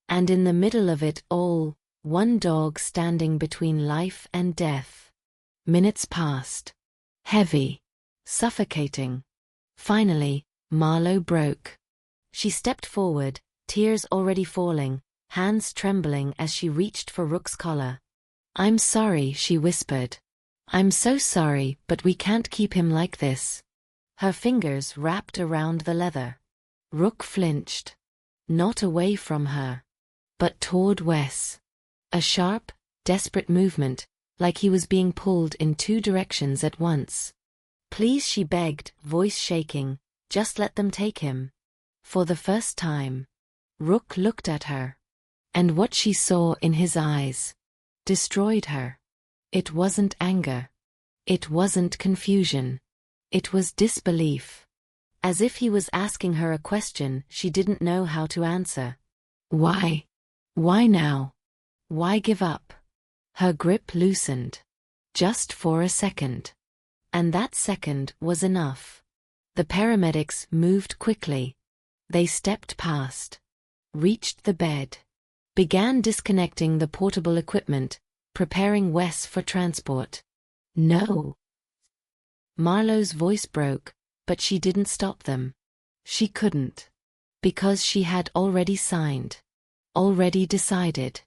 And in the middle of it all, one dog standing between life and death. Minutes passed. Heavy. Suffocating. Finally, Marlowe broke. She stepped forward, tears already falling, hands trembling as she reached for Rook's collar. "I'm sorry," she whispered. "I'm so sorry, but we can't keep him like this." Her fingers wrapped around the leather. Rook flinched. Not away from her, but toward Wes. A sharp, desperate movement, like he was being pulled in two directions at once. "Please," she begged, voice shaking, "just let them take him." For the first time, Rook looked at her. And what she saw in his eyes destroyed her. It wasn't anger. It wasn't confusion. It was disbelief. As if he was asking her a question she didn't know how to answer. Why? Why now? Why give up? Her grip loosened. Just for a second. And that second was enough. The paramedics moved quickly. They stepped past. Reached the bed. Began disconnecting the portable equipment, preparing Wes for transport. "No." Marlowe's voice broke, but she didn't stop them. She couldn't. Because she had already signed. Already decided.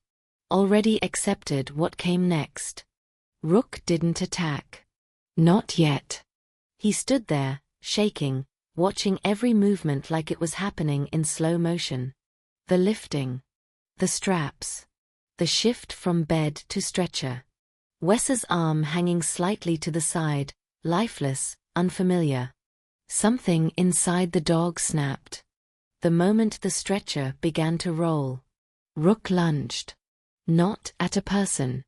Already accepted what came next. Rook didn't attack. Not yet. He stood there, shaking, watching every movement like it was happening in slow motion. The lifting. The straps. The shift from bed to stretcher. Wes's arm hanging slightly to the side, lifeless, unfamiliar. Something inside the dog snapped. The moment the stretcher began to roll. Rook lunged. Not at a person.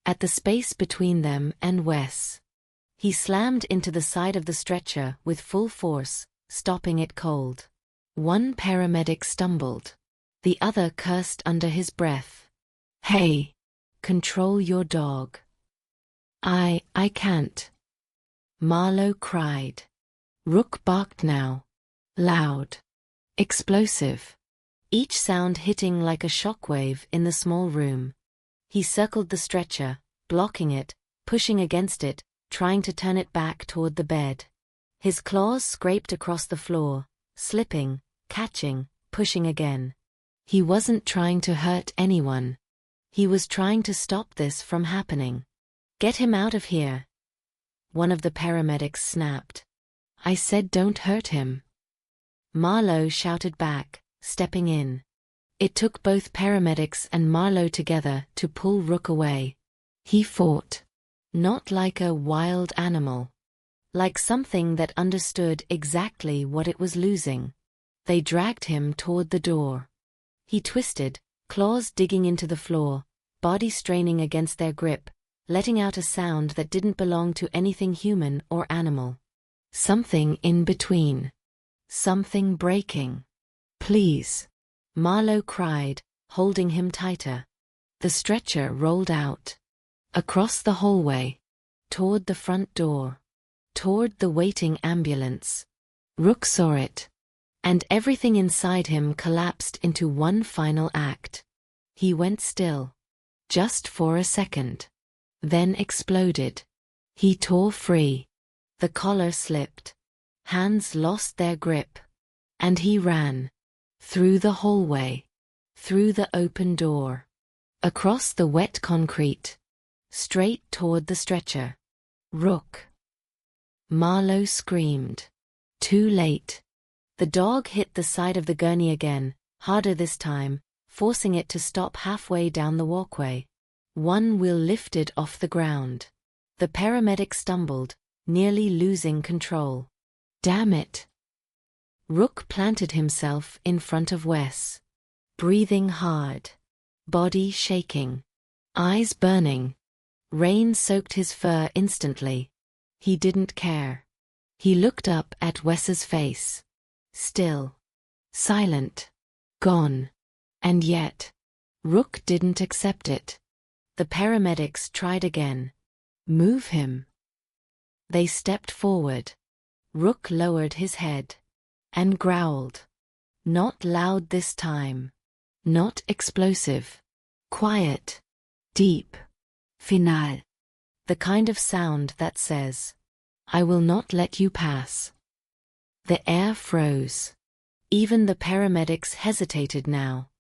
At the space between them and Wes. He slammed into the side of the stretcher with full force, stopping it cold. One paramedic stumbled. The other cursed under his breath. "Hey! Control your dog." I can't." Marlowe cried. Rook barked now. Loud. Explosive. each sound hitting like a shockwave in the small room. He circled the stretcher, blocking it, pushing against it, trying to turn it back toward the bed. His claws scraped across the floor, slipping, catching, pushing again. He wasn't trying to hurt anyone. He was trying to stop this from happening. "Get him out of here," one of the paramedics snapped. "I said don't hurt him," Marlowe shouted back, stepping in. It took both paramedics and Marlowe together to pull Rook away. He fought. Not like a wild animal. Like something that understood exactly what it was losing. They dragged him toward the door. He twisted, claws digging into the floor, body straining against their grip, letting out a sound that didn't belong to anything human or animal. Something in between. Something breaking. "Please," Marlowe cried, holding him tighter. The stretcher rolled out. Across the hallway. Toward the front door. Toward the waiting ambulance. Rook saw it. And everything inside him collapsed into one final act. He went still. Just for a second. Then exploded. He tore free. The collar slipped. Hands lost their grip. And he ran. Through the hallway. Through the open door. Across the wet concrete. Straight toward the stretcher. "Rook!" Marlowe screamed. Too late. The dog hit the side of the gurney again, harder this time, forcing it to stop halfway down the walkway. One wheel lifted off the ground. The paramedic stumbled, nearly losing control. "Damn it!" Rook planted himself in front of Wes. Breathing hard. Body shaking. Eyes burning. Rain soaked his fur instantly. He didn't care. He looked up at Wes's face. Still. Silent. Gone. And yet, Rook didn't accept it. The paramedics tried again. "Move him." They stepped forward. Rook lowered his head. And growled. Not loud this time. Not explosive. Quiet. Deep. Final. The kind of sound that says, "I will not let you pass." The air froze. Even the paramedics hesitated now.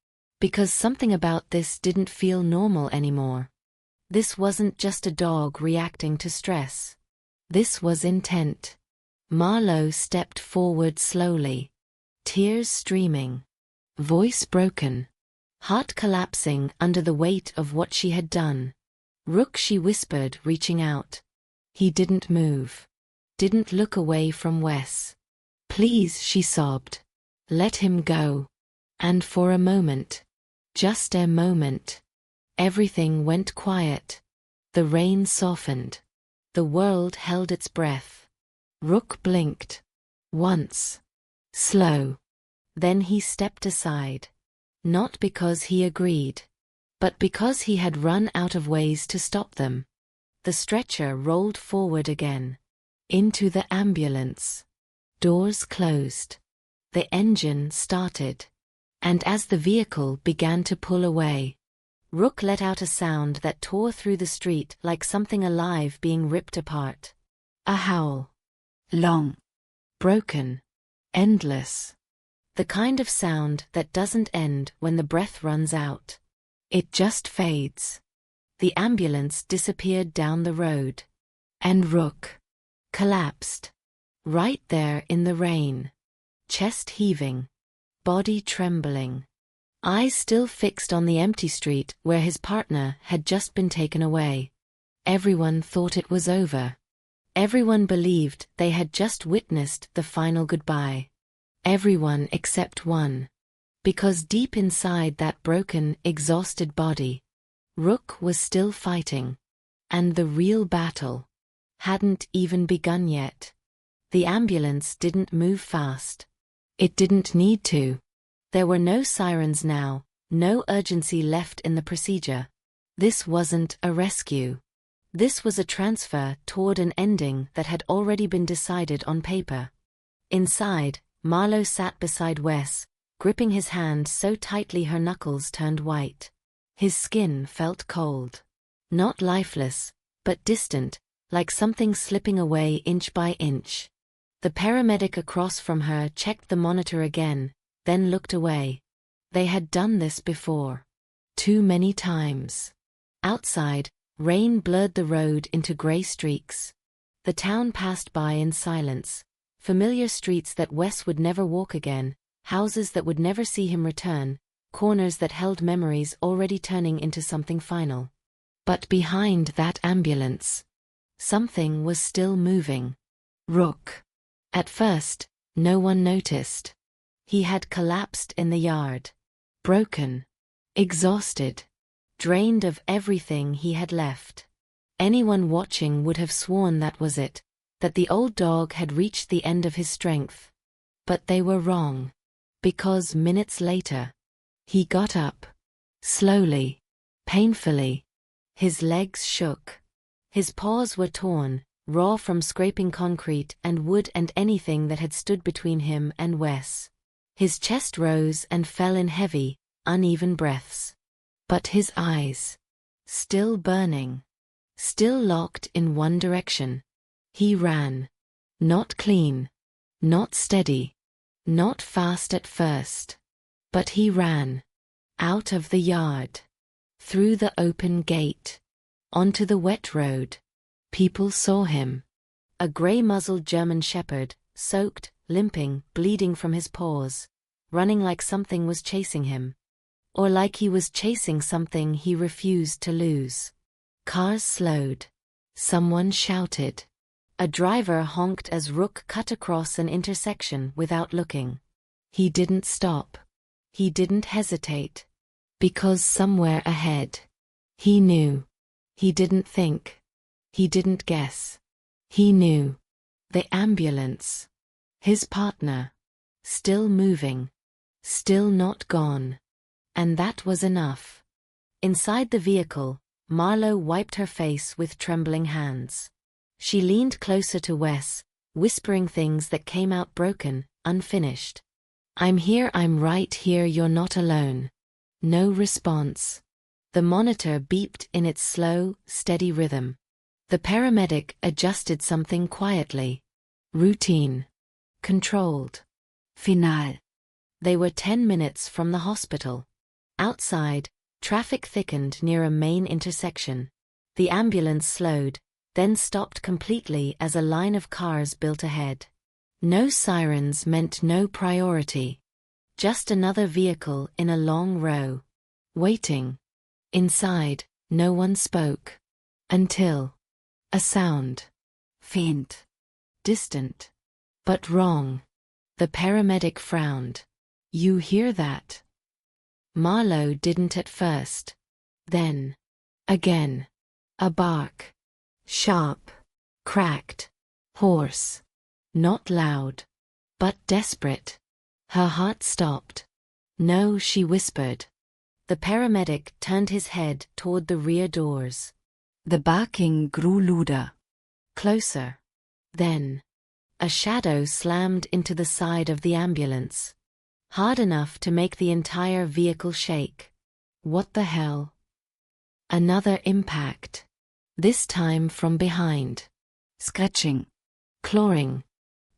Because something about this didn't feel normal anymore. This wasn't just a dog reacting to stress. This was intent. Marlowe stepped forward slowly. Tears streaming. Voice broken. Heart collapsing under the weight of what she had done. "Rook," she whispered, reaching out. He didn't move. Didn't look away from Wes. "Please," she sobbed. "Let him go." And for a moment. Just a moment. Everything went quiet. The rain softened. The world held its breath. Rook blinked. Once. Slow. Then he stepped aside. Not because he agreed. But because he had run out of ways to stop them. The stretcher rolled forward again. Into the ambulance. Doors closed. The engine started. And as the vehicle began to pull away, Rook let out a sound that tore through the street like something alive being ripped apart. A howl. Long. Broken. Endless. The kind of sound that doesn't end when the breath runs out. It just fades. The ambulance disappeared down the road. And Rook collapsed. Right there in the rain. Chest heaving. Body trembling. Eyes still fixed on the empty street where his partner had just been taken away. Everyone thought it was over. Everyone believed they had just witnessed the final goodbye. Everyone except one. Because deep inside that broken, exhausted body, Rook was still fighting. And the real battle hadn't even begun yet. The ambulance didn't move fast. It didn't need to. There were no sirens now, no urgency left in the procedure. This wasn't a rescue. This was a transfer toward an ending that had already been decided on paper. Inside, Marlowe sat beside Wes, gripping his hand so tightly her knuckles turned white. His skin felt cold. Not lifeless, but distant, like something slipping away inch by inch. The paramedic across from her checked the monitor again, then looked away. They had done this before. Too many times. Outside, rain blurred the road into gray streaks. The town passed by in silence. Familiar streets that Wes would never walk again, houses that would never see him return, corners that held memories already turning into something final. But behind that ambulance, something was still moving. Rook. At first, no one noticed. He had collapsed in the yard. Broken. Exhausted. Drained of everything he had left. Anyone watching would have sworn that was it, that the old dog had reached the end of his strength. But they were wrong. Because minutes later, he got up. Slowly. Painfully. His legs shook. His paws were torn, raw from scraping concrete and wood and anything that had stood between him and Wes. His chest rose and fell in heavy, uneven breaths. But his eyes, still burning, still locked in one direction. He ran. Not clean. Not steady. Not fast at first. But he ran. Out of the yard. Through the open gate. Onto the wet road. People saw him. A grey-muzzled German shepherd, soaked, limping, bleeding from his paws. Running like something was chasing him. Or like he was chasing something he refused to lose. Cars slowed. Someone shouted. A driver honked as Rook cut across an intersection without looking. He didn't stop. He didn't hesitate. Because somewhere ahead. He knew. He didn't think. He didn't guess. He knew. The ambulance. His partner. Still moving. Still not gone. And that was enough. Inside the vehicle, Marlowe wiped her face with trembling hands. She leaned closer to Wes, whispering things that came out broken, unfinished. "I'm here, I'm right here, you're not alone." No response. The monitor beeped in its slow, steady rhythm. The paramedic adjusted something quietly. Routine. Controlled. Final. They were 10 minutes from the hospital. Outside, traffic thickened near a main intersection. The ambulance slowed, then stopped completely as a line of cars built ahead. No sirens meant no priority. Just another vehicle in a long row. Waiting. Inside, no one spoke. Until a sound. Faint. Distant. But wrong. The paramedic frowned. "You hear that?" Marlowe didn't at first. Then. Again. A bark. Sharp. Cracked. Hoarse. Not loud. But desperate. Her heart stopped. "No," she whispered. The paramedic turned his head toward the rear doors. The barking grew louder. Closer. Then. A shadow slammed into the side of the ambulance. Hard enough to make the entire vehicle shake. What the hell? Another impact. This time from behind. Scratching. Clawing.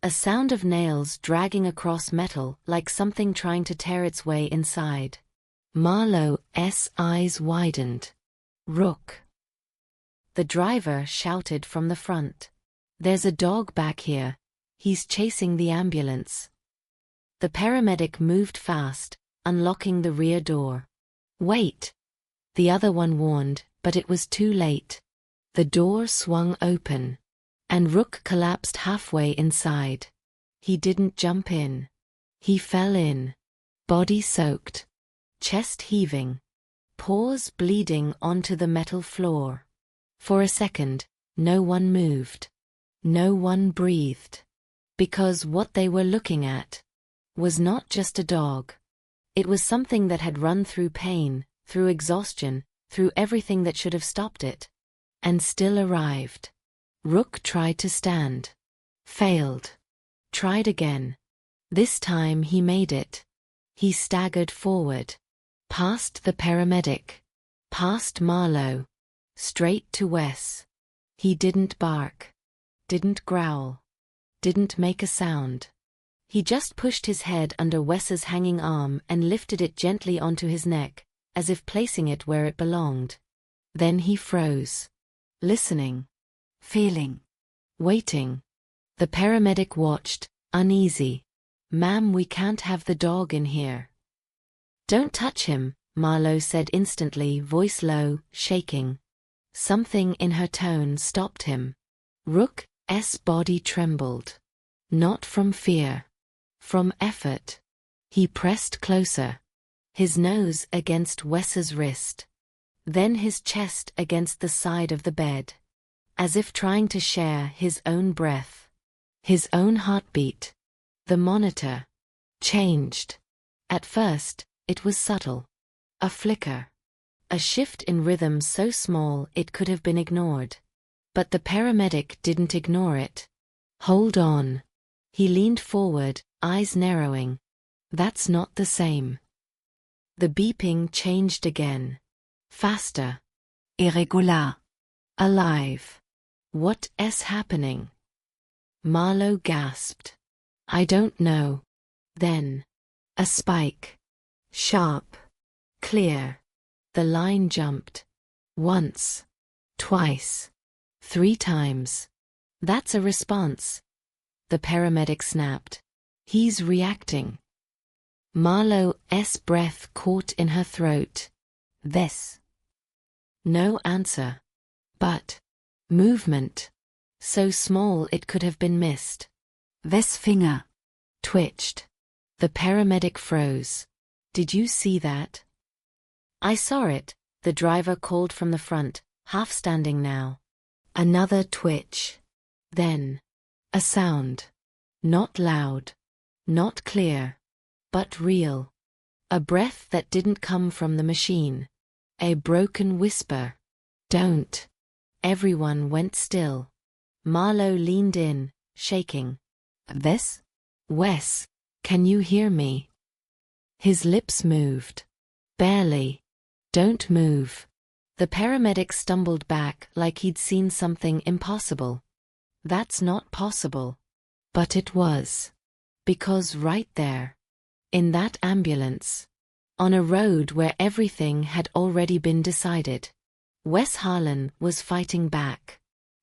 A sound of nails dragging across metal like something trying to tear its way inside. Marlowe's eyes widened. "Rook." The driver shouted from the front. "There's a dog back here. He's chasing the ambulance." The paramedic moved fast, unlocking the rear door. "Wait!" The other one warned, but it was too late. The door swung open. And Rook collapsed halfway inside. He didn't jump in. He fell in. Body soaked. Chest heaving. Paws bleeding onto the metal floor. For a second, no one moved. No one breathed. Because what they were looking at was not just a dog. It was something that had run through pain, through exhaustion, through everything that should have stopped it. And still arrived. Rook tried to stand. Failed. Tried again. This time he made it. He staggered forward. Past the paramedic. Past Marlowe. Straight to Wes. He didn't bark. Didn't growl. Didn't make a sound. He just pushed his head under Wes's hanging arm and lifted it gently onto his neck, as if placing it where it belonged. Then he froze. Listening. Feeling. Waiting. The paramedic watched, uneasy. "Ma'am, we can't have the dog in here." "Don't touch him," Marlowe said instantly, voice low, shaking. Something in her tone stopped him. Rook's body trembled. Not from fear. From effort. He pressed closer. His nose against Wes's wrist. Then his chest against the side of the bed. As if trying to share his own breath. His own heartbeat. The monitor changed. At first, it was subtle. A flicker. A shift in rhythm so small it could have been ignored. But the paramedic didn't ignore it. "Hold on." He leaned forward, eyes narrowing. "That's not the same." The beeping changed again. Faster. Irregular. Alive. What's happening? Marlowe gasped. "I don't know." Then. A spike. Sharp. Clear. The line jumped. Once. Twice. 3 times. "That's a response." The paramedic snapped. "He's reacting." Marlowe's breath caught in her throat. This. No answer. But. Movement. So small it could have been missed. Wes' finger. Twitched. The paramedic froze. "Did you see that?" "I saw it," the driver called from the front, half standing now. Another twitch. Then. A sound. Not loud. Not clear. But real. A breath that didn't come from the machine. A broken whisper. "Don't." Everyone went still. Marlowe leaned in, shaking. "Wes? Wes, can you hear me?" His lips moved. "Barely." "Don't move." The paramedic stumbled back like he'd seen something impossible. "That's not possible." But it was. Because right there. In that ambulance. On a road where everything had already been decided. Wes Harlan was fighting back.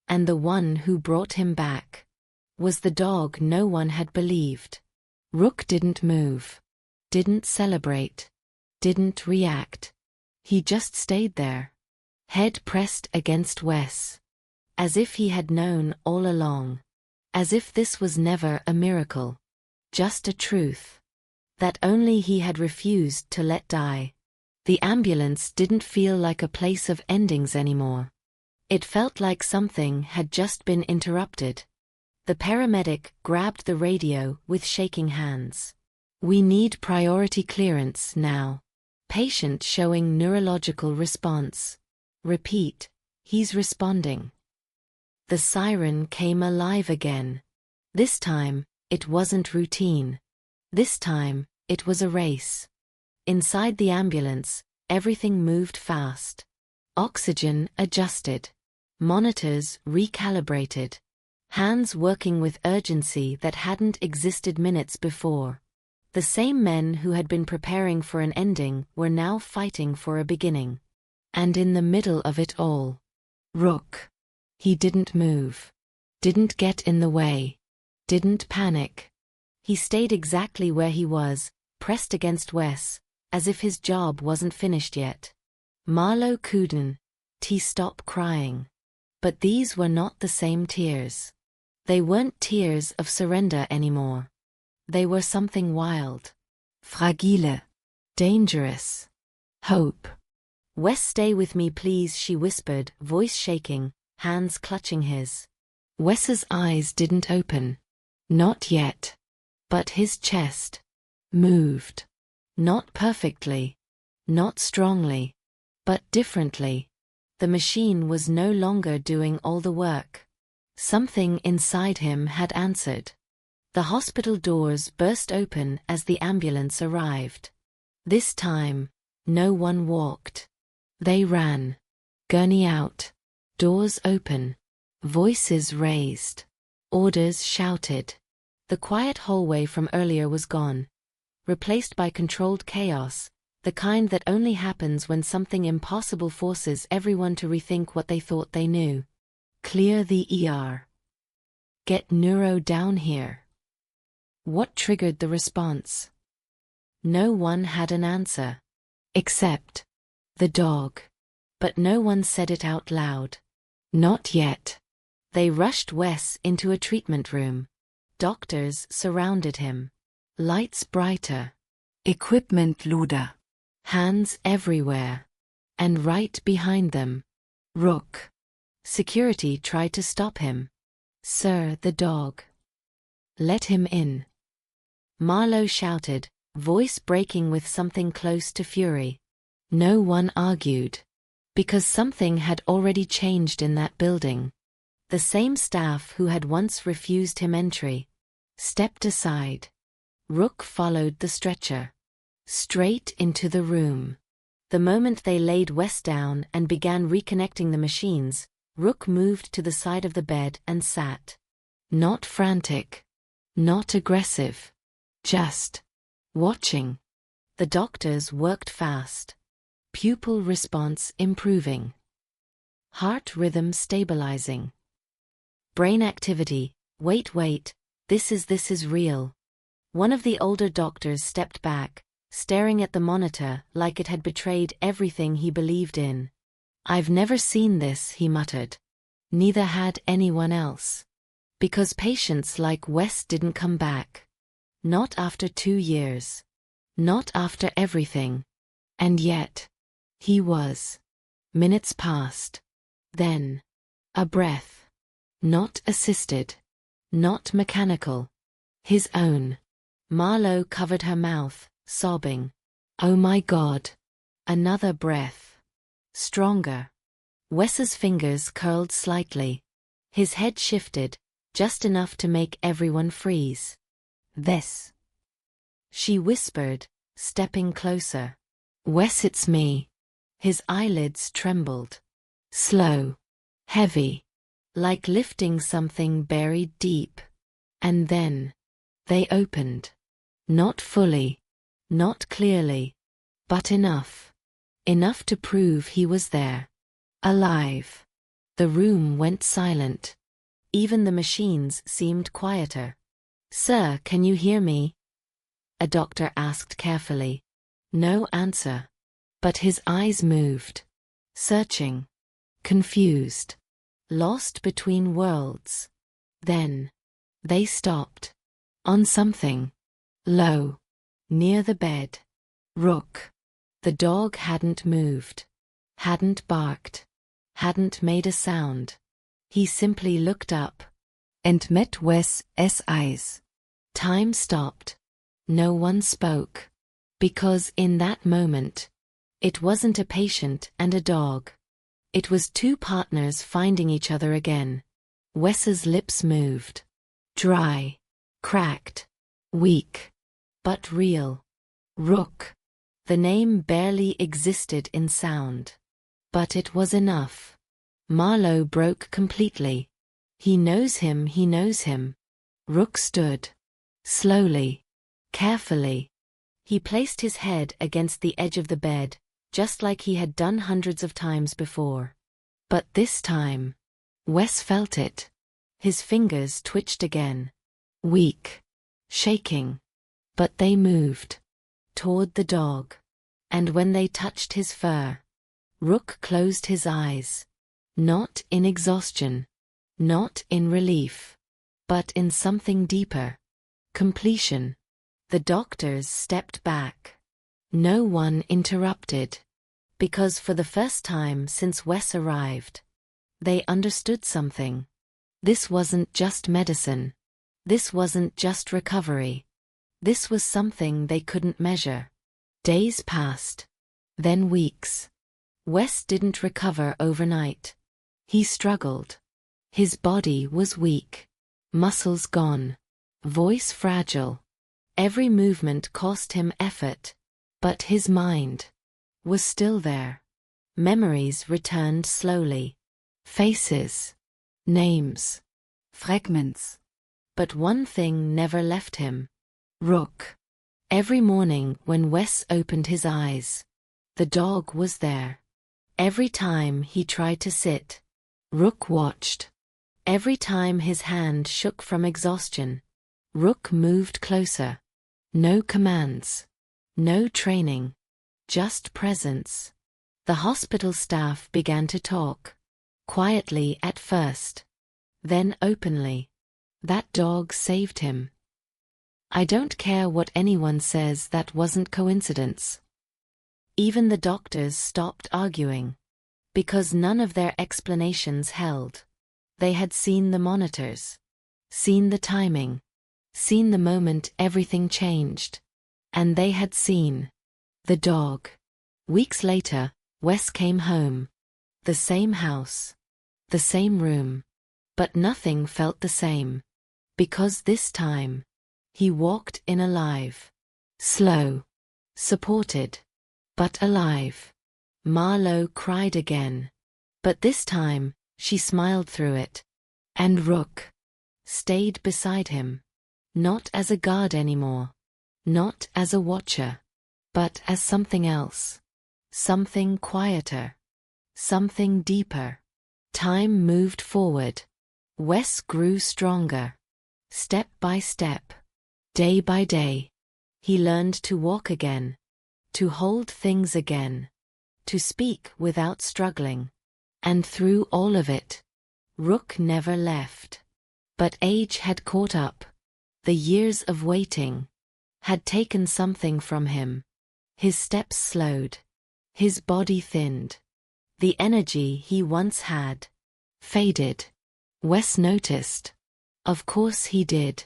And the one who brought him back. Was the dog no one had believed. Rook didn't move. Didn't celebrate. Didn't react. He just stayed there. Head pressed against Wes. As if he had known all along. As if this was never a miracle. Just a truth. That only he had refused to let die. The ambulance didn't feel like a place of endings anymore. It felt like something had just been interrupted. The paramedic grabbed the radio with shaking hands. "We need priority clearance now." Patient showing neurological response. Repeat, he's responding. The siren came alive again. This time, it wasn't routine. This time, it was a race. Inside the ambulance, everything moved fast. Oxygen adjusted. Monitors recalibrated. Hands working with urgency that hadn't existed minutes before. The same men who had been preparing for an ending were now fighting for a beginning. And in the middle of it all, Rook. He didn't move. Didn't get in the way. Didn't panic. He stayed exactly where he was, pressed against Wes, as if his job wasn't finished yet. Marlowe couldn't stop crying. But these were not the same tears. They weren't tears of surrender anymore. They were something wild. Fragile. Dangerous. Hope. "Wes, stay with me please," she whispered, voice shaking, hands clutching his. Wes's eyes didn't open. Not yet. But his chest moved. Not perfectly. Not strongly. But differently. The machine was no longer doing all the work. Something inside him had answered. The hospital doors burst open as the ambulance arrived. This time, no one walked. They ran. Gurney out. Doors open. Voices raised. Orders shouted. The quiet hallway from earlier was gone, replaced by controlled chaos, the kind that only happens when something impossible forces everyone to rethink what they thought they knew. Clear the ER. Get neuro down here. What triggered the response? No one had an answer. Except the dog. But no one said it out loud. Not yet. They rushed Wes into a treatment room. Doctors surrounded him. Lights brighter. Equipment louder. Hands everywhere. And right behind them, Rook. Security tried to stop him. Sir, the dog. Let him in. Marlowe shouted, voice breaking with something close to fury. No one argued. Because something had already changed in that building. The same staff who had once refused him entry stepped aside. Rook followed the stretcher. Straight into the room. The moment they laid Wes down and began reconnecting the machines, Rook moved to the side of the bed and sat. Not frantic. Not aggressive. Just watching. The doctors worked fast. Pupil response improving. Heart rhythm stabilizing. Brain activity, wait, this is real. One of the older doctors stepped back, staring at the monitor like it had betrayed everything he believed in. I've never seen this, he muttered. Neither had anyone else. Because patients like Wes didn't come back. Not after 2 years. Not after everything. And yet, he was. Minutes passed. Then, a breath. Not assisted. Not mechanical. His own. Marlowe covered her mouth, sobbing. Oh my God. Another breath. Stronger. Wes's fingers curled slightly. His head shifted, just enough to make everyone freeze. This. She whispered, stepping closer. Wes, it's me. His eyelids trembled. Slow. Heavy. Like lifting something buried deep. And then, they opened. Not fully. Not clearly. But enough. Enough to prove he was there. Alive. The room went silent. Even the machines seemed quieter. Sir, can you hear me? A doctor asked carefully. No answer. But his eyes moved. Searching. Confused. Lost between worlds. Then, they stopped. On something. Low. Near the bed. Rook. The dog hadn't moved. Hadn't barked. Hadn't made a sound. He simply looked up. And met Wes's eyes. Time stopped. No one spoke. Because in that moment, it wasn't a patient and a dog. It was two partners finding each other again. Wes's lips moved. Dry. Cracked. Weak. But real. Rook. The name barely existed in sound. But it was enough. Marlowe broke completely. He knows him, he knows him. Rook stood. Slowly. Carefully. He placed his head against the edge of the bed, just like he had done hundreds of times before. But this time, Wes felt it. His fingers twitched again. Weak. Shaking. But they moved. Toward the dog. And when they touched his fur, Rook closed his eyes. Not in exhaustion. Not in relief. But in something deeper. Completion. The doctors stepped back. No one interrupted. Because for the first time since Wes arrived, they understood something. This wasn't just medicine. This wasn't just recovery. This was something they couldn't measure. Days passed. Then weeks. Wes didn't recover overnight. He struggled. His body was weak. Muscles gone. voice fragile. Every movement cost him effort. But his mind was still there. Memories returned slowly. Faces. Names. Fragments. But one thing never left him. Rook. Every morning when Wes opened his eyes, the dog was there. Every time he tried to sit, Rook watched. Every time his hand shook from exhaustion, Rook moved closer. No commands. No training. Just presence. The hospital staff began to talk. Quietly at first. Then openly. That dog saved him. I don't care what anyone says, that wasn't coincidence. Even the doctors stopped arguing. Because none of their explanations held. They had seen the monitors. Seen the timing. Seen the moment everything changed. And they had seen the dog. Weeks later, Wes came home. The same house. The same room. But nothing felt the same. Because this time, he walked in alive. Slow. Supported. But alive. Marlowe cried again. But this time, she smiled through it. And Rook stayed beside him. Not as a guard anymore. Not as a watcher. But as something else. Something quieter. Something deeper. Time moved forward. Wes grew stronger. Step by step. Day by day. He learned to walk again. To hold things again. To speak without struggling. And through all of it, Rook never left. But age had caught up. The years of waiting had taken something from him. His steps slowed. His body thinned. The energy he once had faded. Wes noticed. Of course he did.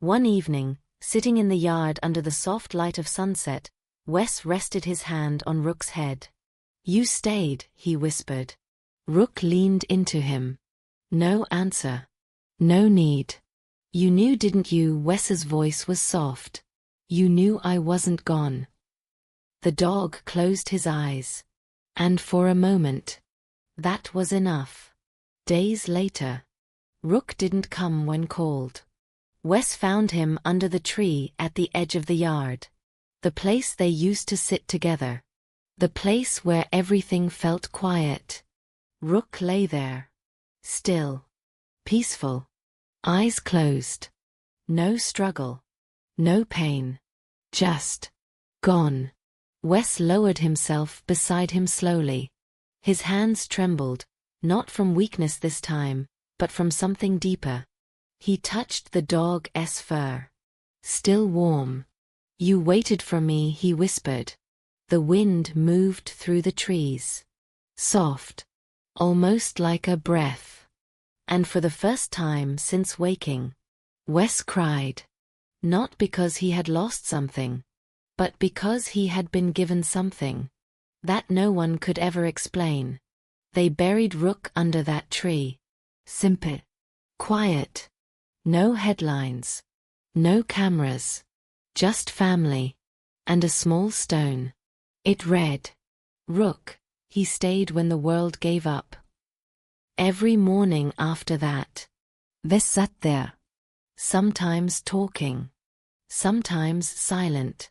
One evening, sitting in the yard under the soft light of sunset, Wes rested his hand on Rook's head. You stayed, he whispered. Rook leaned into him. No answer. No need. You knew, didn't you? Wes's voice was soft. You knew I wasn't gone. The dog closed his eyes. And for a moment, that was enough. Days later, Rook didn't come when called. Wes found him under the tree at the edge of the yard. The place they used to sit together. The place where everything felt quiet. Rook lay there. Still. Peaceful. Eyes closed. No struggle. No pain. Just gone. Wes lowered himself beside him slowly. His hands trembled, not from weakness this time, but from something deeper. He touched the dog's fur. Still warm. You waited for me, he whispered. The wind moved through the trees. Soft. Almost like a breath. And for the first time since waking, Wes cried. Not because he had lost something, but because he had been given something that no one could ever explain. They buried Rook under that tree. Simple. Quiet. No headlines. No cameras. Just family. And a small stone. It read, Rook, he stayed when the world gave up. Every morning after that, Wes sat there. Sometimes talking. Sometimes silent.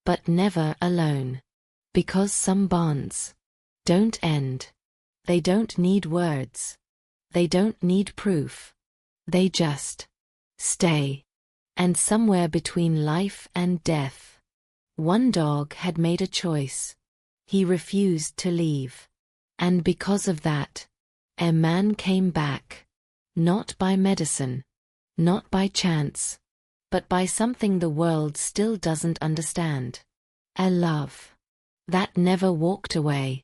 But never alone. Because some bonds don't end. They don't need words. They don't need proof. They just stay. And somewhere between life and death, one dog had made a choice. He refused to leave. And because of that, a man came back. Not by medicine. Not by chance. But by something the world still doesn't understand. A love that never walked away.